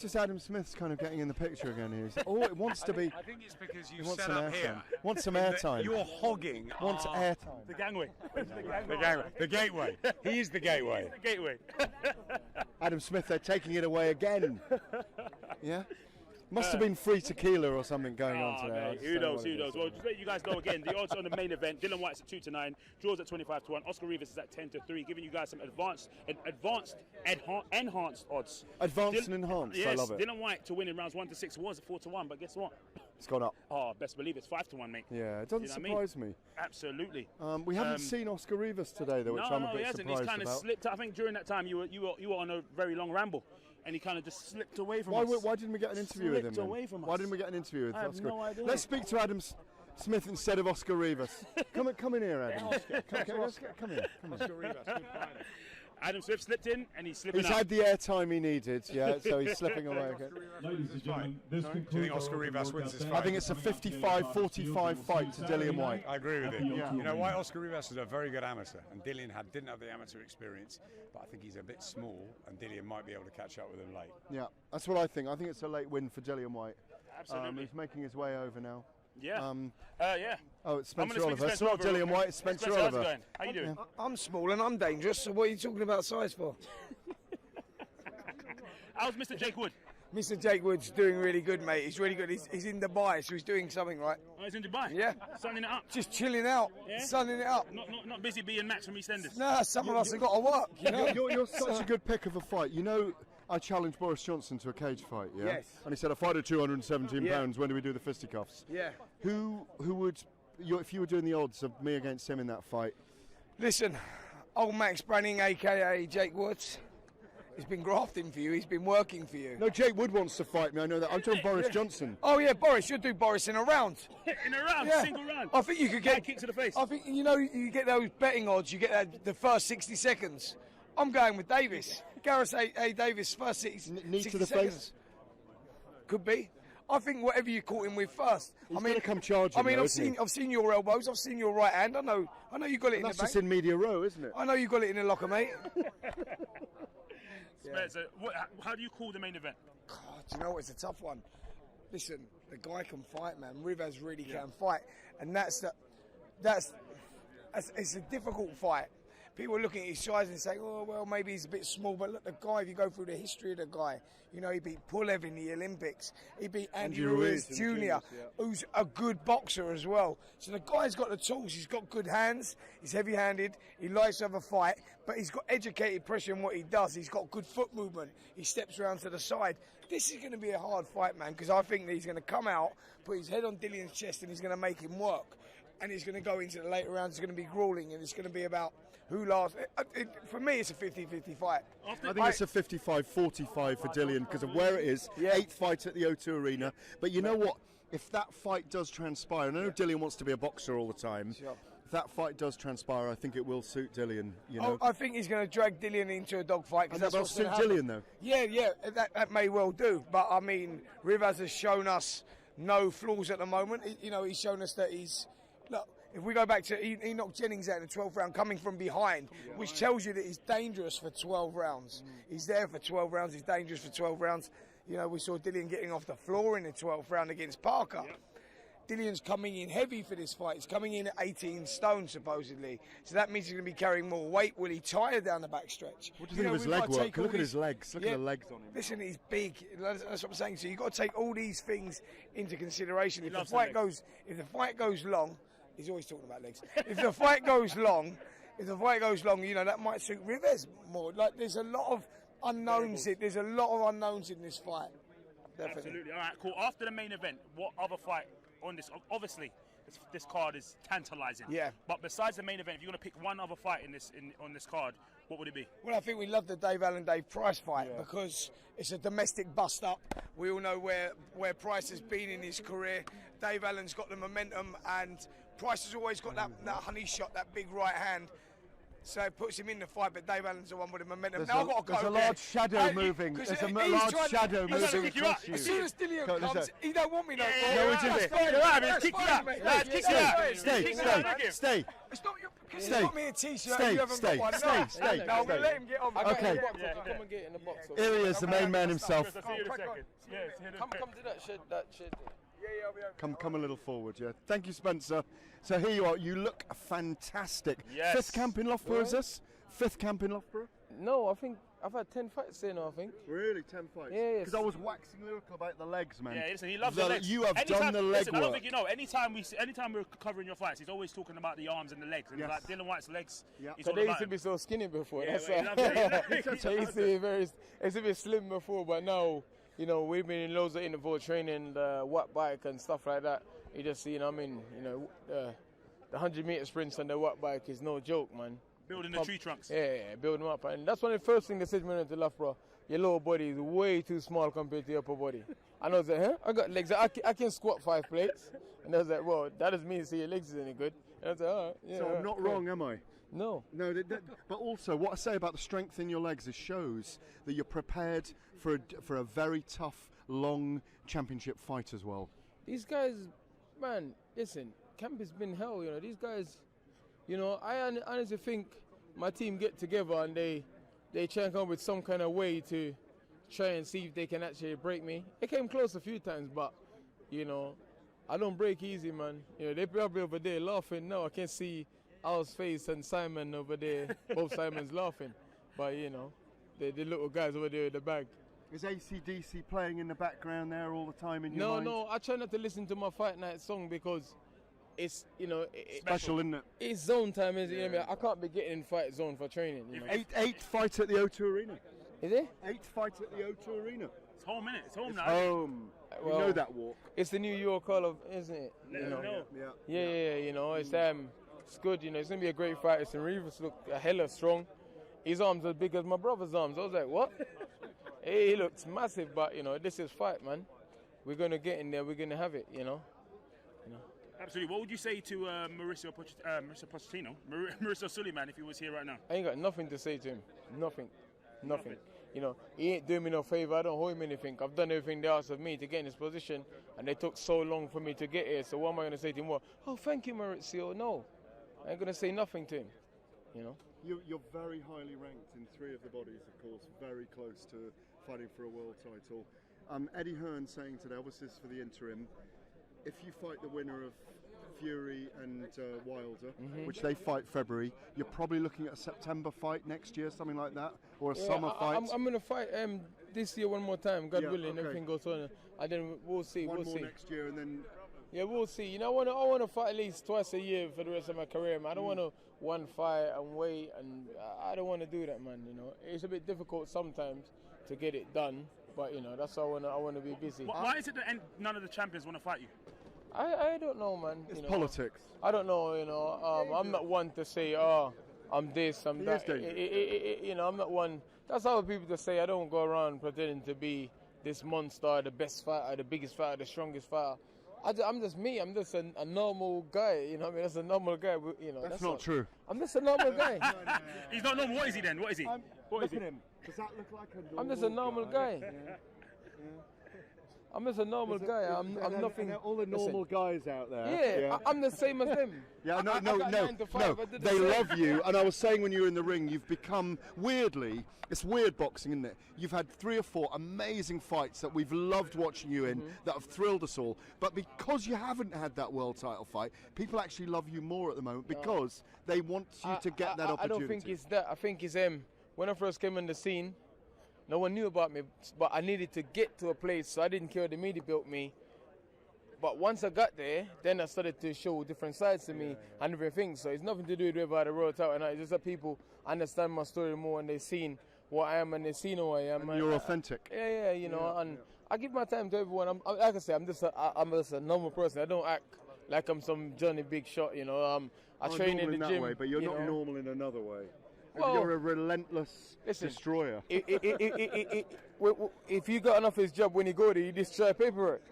just Adam Smith's kind of getting in the picture again here. It wants to be. I think it's because you wants set some up here. Wants some airtime. You're hogging. Wants airtime. The gangway. The gateway. He is the gateway. The gateway. Adam Smith, they're taking it away again. Yeah? Must have been free tequila or something going on today. Mate, who knows? Well, just let you guys know again, the odds on the main event, Dillian Whyte's at 2-9, draws at 25-1, Oscar Rivas is at 10-3, giving you guys some enhanced odds. Advanced and enhanced, yes, I love it. Dillian Whyte to win in rounds 1-6 was 4-1, but guess what? It's gone up. Oh, best believe it's 5-1, mate. Yeah, it doesn't surprise me. Absolutely. We haven't seen Oscar Rivas today, though, which I'm a bit surprised about. He's kind of slipped. I think during that time you were on a very long ramble. And he kind of just slipped away from us. Why didn't we get an interview with him? Away from us. Why didn't we get an interview with Oscar? I have no idea. Let's speak to Adam Smith instead of Oscar Rivas. Come in here, Adam. Come here. Oscar Rivas. Adam Smith slipped in, and he's slipping out. He's had the airtime he needed, so he's slipping away again. Ladies and gentlemen, this Do you think Oscar Rivas wins this fight? I think it's a 55-45 fight to Dillian Whyte. I agree with you. You know why? Oscar Rivas is a very good amateur, and Dillian didn't have the amateur experience, but I think he's a bit small, and Dillian might be able to catch up with him late. Yeah, that's what I think. I think it's a late win for Dillian Whyte. Absolutely. He's making his way over now. Yeah. Yeah. Oh, it's Spencer Oliver. It's not Dillian Whyte, it's Spencer Oliver. How you doing? I'm small and I'm dangerous, so what are you talking about size for? How's Mr. Jake Wood? Mr. Jake Wood's doing really good, mate. He's really good. He's in Dubai, so he's doing something right. Oh, he's in Dubai? Yeah. Sunning it up? Just chilling out, Yeah? sunning it up. Not busy being Max from EastEnders? No, some of us have got to work, you know. You're such a good pick of a fight. You know, I challenged Boris Johnson to a cage fight, yeah? Yes. And he said, I fight at 217 Yeah. pounds, when do we do the fisticuffs? Yeah. Who would, if you were doing the odds of me against him in that fight? Listen, old Max Branning, a.k.a. Jake Woods, he's been grafting for you, he's been working for you. No, Jake Wood wants to fight me, I know that. I'm talking Boris Johnson. Oh, yeah, Boris, you'll do Boris in a round. In a round? Yeah. Single round? I think you could get... High kick to the face? I think, you know, you get those betting odds, you get the first 60 seconds. I'm going with Davis. Gareth A. Davis, first 60 to the seconds. face? Could be. I think whatever you caught him with first. He's going to come charging, though, isn't he? I've seen your elbows, I've seen your right hand. I know you got it in That's the just bank. in media row, isn't it? I know you got it in the locker, mate. Spencer, how do you call the main event? God, do you know what? It's a tough one. Listen, the guy can fight, man. Rivas really can fight, and it's a difficult fight. People are looking at his size and saying, oh, well, maybe he's a bit small. But look, the guy, if you go through the history of the guy, you know, he beat Pulev in the Olympics. He beat Andy Ruiz Jr., who's a good boxer as well. So the guy's got the tools. He's got good hands. He's heavy-handed. He likes to have a fight. But he's got educated pressure in what he does. He's got good foot movement. He steps around to the side. This is going to be a hard fight, man, because I think that he's going to come out, put his head on Dillian's chest, and he's going to make him work. And he's going to go into the later rounds. It's going to be grueling, and it's going to be about who lasts. For me, it's a 50-50 fight. I think it's a 55-45 for Dillian because of where it is. Yeah. 8th fight at the O2 Arena. But you know what? If that fight does transpire, and I know Dillian wants to be a boxer all the time. Sure. If that fight does transpire, I think it will suit Dillian. You know. I think he's going to drag Dillian into a dogfight because that's that'll what's going suit to happen. Dillian, though. Yeah, that may well do. But I mean, Rivas has shown us no flaws at the moment. He's shown us that he's look. If we go back to, he knocked Jennings out in the 12th round, coming from behind, which tells you that he's dangerous for 12 rounds. He's there for 12 rounds. He's dangerous for 12 rounds. You know, we saw Dillian getting off the floor in the 12th round against Parker. Dillian's coming in heavy for this fight. He's coming in at 18 stone, supposedly. So that means he's going to be carrying more weight. Will he tire down the backstretch? What do you think of his leg work? Look at his legs. Look at the legs on him. Listen, he's big. That's what I'm saying. So you've got to take all these things into consideration. If the fight goes long, he's always talking about legs. If the fight goes long, you know, that might suit Rivas more. Like, there's a lot of unknowns. There's a lot of unknowns in this fight. Definitely. Absolutely. All right, cool. After the main event, what other fight on this? Obviously, this card is tantalising. Yeah. But besides the main event, if you're going to pick one other fight on this card, what would it be? Well, I think we love the Dave Price fight because it's a domestic bust-up. We all know where Price has been in his career. Dave Allen's got the momentum, and Price has always got that honey shot, that big right hand. So it puts him in the fight, but Dave Allen's the one with the momentum. There's a large shadow moving. There's a large shadow moving across you. As soon as Dillian comes, he don't want me no more. No, he didn't. Kick you out. Stay. He's got me a t-shirt and you haven't got one. Stay. No, we'll let him get on. Okay. Come and get in the box. Here he is, the main man himself. Come to that shed. Come a little forward, yeah. Thank you, Spencer. So here you are. You look fantastic. Yes. 5th camp in Loughborough, is this? 5th camp in Loughborough? No, I think I've had 10 fights there now, I think. Really, 10 fights? Yeah. Because I was waxing lyrical about the legs, man. Yeah, listen, he loves the legs. You have done the leg work. I don't think you know. Anytime we're covering your fights, he's always talking about the arms and the legs. And like Dillian Whyte's legs. Yeah. But they used to be so skinny before. Yeah, They used to be slim before, but now, you know, we've been in loads of interval training, the watt bike and stuff like that. You just see, the 100-meter sprints on the watt bike is no joke, man. Building the tree trunks. Yeah, building them up. And that's one of the first things they said when I went to Loughborough. Your lower body is way too small compared to your upper body. And I was like, I got legs. I can squat 5 plates. And I was like, well, that doesn't mean to say your legs is any good. And I was like, all right. Yeah, so I'm not wrong, am I? No. But also, what I say about the strength in your legs is shows that you're prepared for a very tough, long championship fight as well. These guys, man, listen, camp has been hell, you know. These guys, you know, I honestly think my team get together and they try and come up with some kind of way to try and see if they can actually break me. It came close a few times, but, you know, I don't break easy, man. You know, they probably over there laughing now. I can see Al's face and Simon over there, both Simons laughing. But, you know, the little guys over there with the bag. Is AC/DC playing in the background there all the time in your mind? No, I try not to listen to my fight night song because it's, special, isn't it? It's zone time, isn't it? You know what I mean? I can't be getting in fight zone for training. You know? Eighth fight at the O2 Arena. Is it? 8th fight at the O2 Arena. It's home, innit? It's home now. Home. You know that walk. It's the New York Call of, isn't it? Yeah. You know, it's good. You know, it's gonna be a great fight. It's Rivas look a hella strong. His arms are as big as my brother's arms. I was like, what? He looks massive, but this is fight, man. We're gonna get in there. We're gonna have it. You know. Absolutely. What would you say to Mauricio Pochettino, Mauricio Suleiman, if he was here right now? I ain't got nothing to say to him. Nothing. He ain't doing me no favour. I don't owe him anything. I've done everything they asked of me to get in this position, and they took so long for me to get here. So what am I going to say to him? What? Oh, thank you, Mauricio. No, I ain't going to say nothing to him. You're very highly ranked in 3 of the bodies, of course, very close to fighting for a world title. Eddie Hearn saying today, obviously this is for the interim, if you fight the winner of Fury and Wilder, which they fight February, you're probably looking at a September fight next year, something like that, or a summer fight. I'm going to fight this year one more time, God willing, everything goes on, and then we'll see. One more next year, and then. Yeah, we'll see. I want to fight at least twice a year for the rest of my career, man. I don't want to one fight and wait, and I don't want to do that, man. It's a bit difficult sometimes to get it done, but that's why I want to be busy. Why is it that none of the champions want to fight you? I don't know, man. It's politics. I don't know, I'm not one to say, I'm this, I'm that. I'm not one. That's how people to say. I don't go around pretending to be this monster, the best fighter, the biggest fighter, the strongest fighter. I'm just me. I'm just a normal guy. You know what I mean? That's a normal guy. That's not true. I'm just a normal guy. He's not normal. What is he then? What is he? Look at him. Does that look like a normal I'm just a normal guy. I'm just a normal guy. I'm nothing. All the normal guys out there. Yeah, I'm the same as them. Yeah, no. They love you. And I was saying when you were in the ring, you've become weirdly. It's weird boxing, isn't it? You've had 3 or 4 amazing fights that we've loved watching you in, that have thrilled us all. But because you haven't had that world title fight, people actually love you more at the moment because they want you to get that opportunity. I don't think it's that. I think it's when I first came on the scene. No one knew about me, but I needed to get to a place, so I didn't care what the media built me. But once I got there, then I started to show different sides to me and different things. So it's nothing to do with whether I had a road title, and it's just that people understand my story more and they've seen what I am and they've seen who I am. And you're authentic. Yeah, and I give my time to everyone. Like I say, I'm just a normal person. I don't act like I'm some Johnny Big Shot, I train in the gym. That way, but you're not normal in another way. Well, you're a relentless destroyer. If you got an office job, when you go there, you destroy paperwork.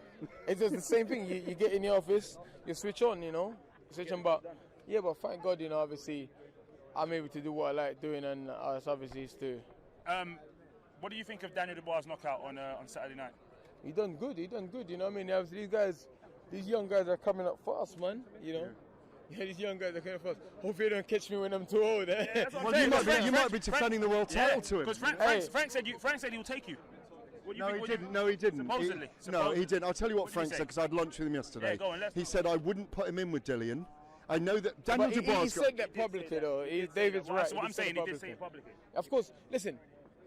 It's just the same thing. You get in the office, you switch on, switch on. But thank God, obviously, I'm able to do what I like doing, and us obviously is too. What do you think of Daniel Dubois' knockout on Saturday night? He done good. You know what I mean? Obviously, these young guys are coming up fast, man. Yeah, these young guys are coming up fast. Hopefully, they don't catch me when I'm too old. You might be defending the world title to him. Because Frank said he will take you. No, he didn't. Supposedly. No, he didn't. I'll tell you what Frank said, because I had lunch with him yesterday. Yeah, go on, he said I wouldn't put him in with Dillian. I know that Daniel Dubois. He said that publicly, though. David's right. That's what I'm saying. He did say it publicly. Of course. Listen,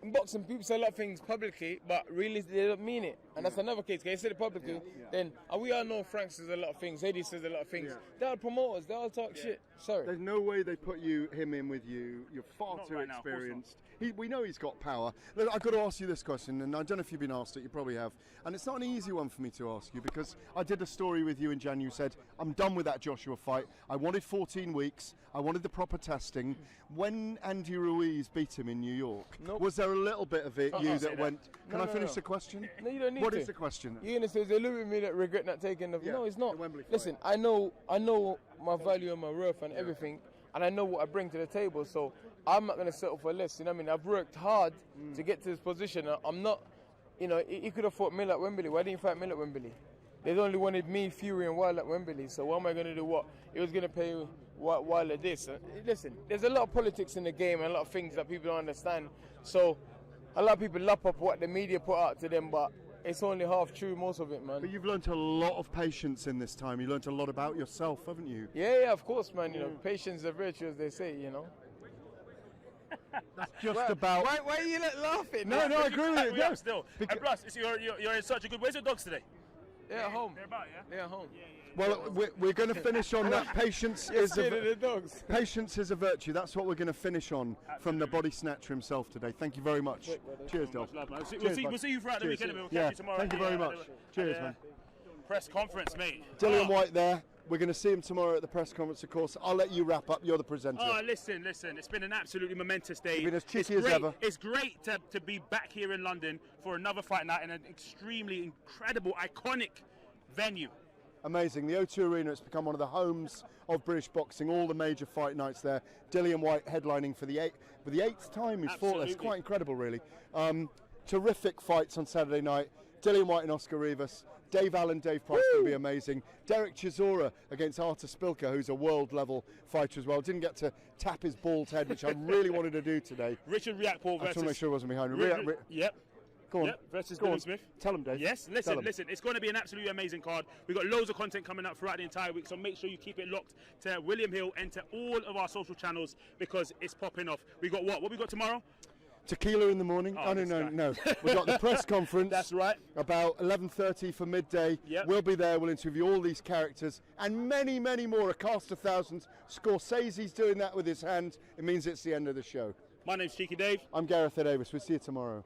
in boxing, people say a lot of things publicly, but really they don't mean it. And that's another case. Because he said it publicly, then we all know Frank says a lot of things. Eddie says a lot of things. They're all promoters. They all talk shit. Sorry. There's no way they put him in with you. You're far too experienced. We know he's got power. Look, I've got to ask you this question, and I don't know if you've been asked it. You probably have. And it's not an easy one for me to ask you, because I did a story with you in January. You said, I'm done with that Joshua fight. I wanted 14 weeks. I wanted the proper testing. When Andy Ruiz beat him in New York, was there a little bit of it that went... Can I finish the question? No, you don't need What to. is the question? You're going to say, there's a little bit of me that regret not taking the... No, it's not. Listen, I know my value and my worth and everything, and I know what I bring to the table, so I'm not going to settle for less. You know what I mean? I've worked hard to get to this position. I'm not... he could have fought Mill at Wembley. Why didn't he fight Mill at Wembley? They only wanted me, Fury, and Wilder at Wembley. So what am I going to do? What? He was going to pay Wilder this. Listen, there's a lot of politics in the game and a lot of things that people don't understand. So a lot of people lap up what the media put out to them, but it's only half true, most of it, man. But you've learnt a lot of patience in this time. You learnt a lot about yourself, haven't you? Yeah, of course, man. Patience is a virtue, as they say, That's just about. Why are you laughing? No, I agree with it. We No. are still. And plus, you're in such a good. Where's your dogs today? They're at home. They're about, yeah? They're at home. Well, we're going to finish on that. Patience is the dogs. patience is a virtue. That's what we're going to finish on from the body snatcher himself today. Thank you very much. Cheers, Del. We'll see you throughout the weekend, and we'll catch you tomorrow. Thank you very much. Cheers, man. Press conference, mate. Dillian Whyte there. We're going to see him tomorrow at the press conference, of course. I'll let you wrap up. You're the presenter. Oh, listen. It's been an absolutely momentous day. You've been as cheeky as ever. It's great to be back here in London for another fight night in an extremely incredible, iconic venue. Amazing. The O2 Arena has become one of the homes of British boxing. All the major fight nights there. Dillian Whyte headlining for the eighth time he's fought. That's quite incredible, really. Terrific fights on Saturday night. Dillian Whyte and Oscar Rivas. Dave Allen, Dave Price will be amazing. Derek Chisora against Szpilka, who's a world-level fighter as well. Didn't get to tap his bald head, which I really wanted to do today. Richard Riakporte versus... I just want to make sure it wasn't behind me. Yep. Go on. Yep, versus Go Dylan on. Smith. Tell him, Dave. Yes, listen, it's going to be an absolutely amazing card. We've got loads of content coming up throughout the entire week, so make sure you keep it locked to William Hill and to all of our social channels because it's popping off. We got what? What we got tomorrow? Tequila in the morning. Oh, no. We've got the press conference. That's right. About 11:30 for midday. Yep. We'll be there. We'll interview all these characters and many, many more. A cast of thousands. Scorsese's doing that with his hand. It means it's the end of the show. My name's Cheeky Dave. I'm Gareth Davis. We'll see you tomorrow.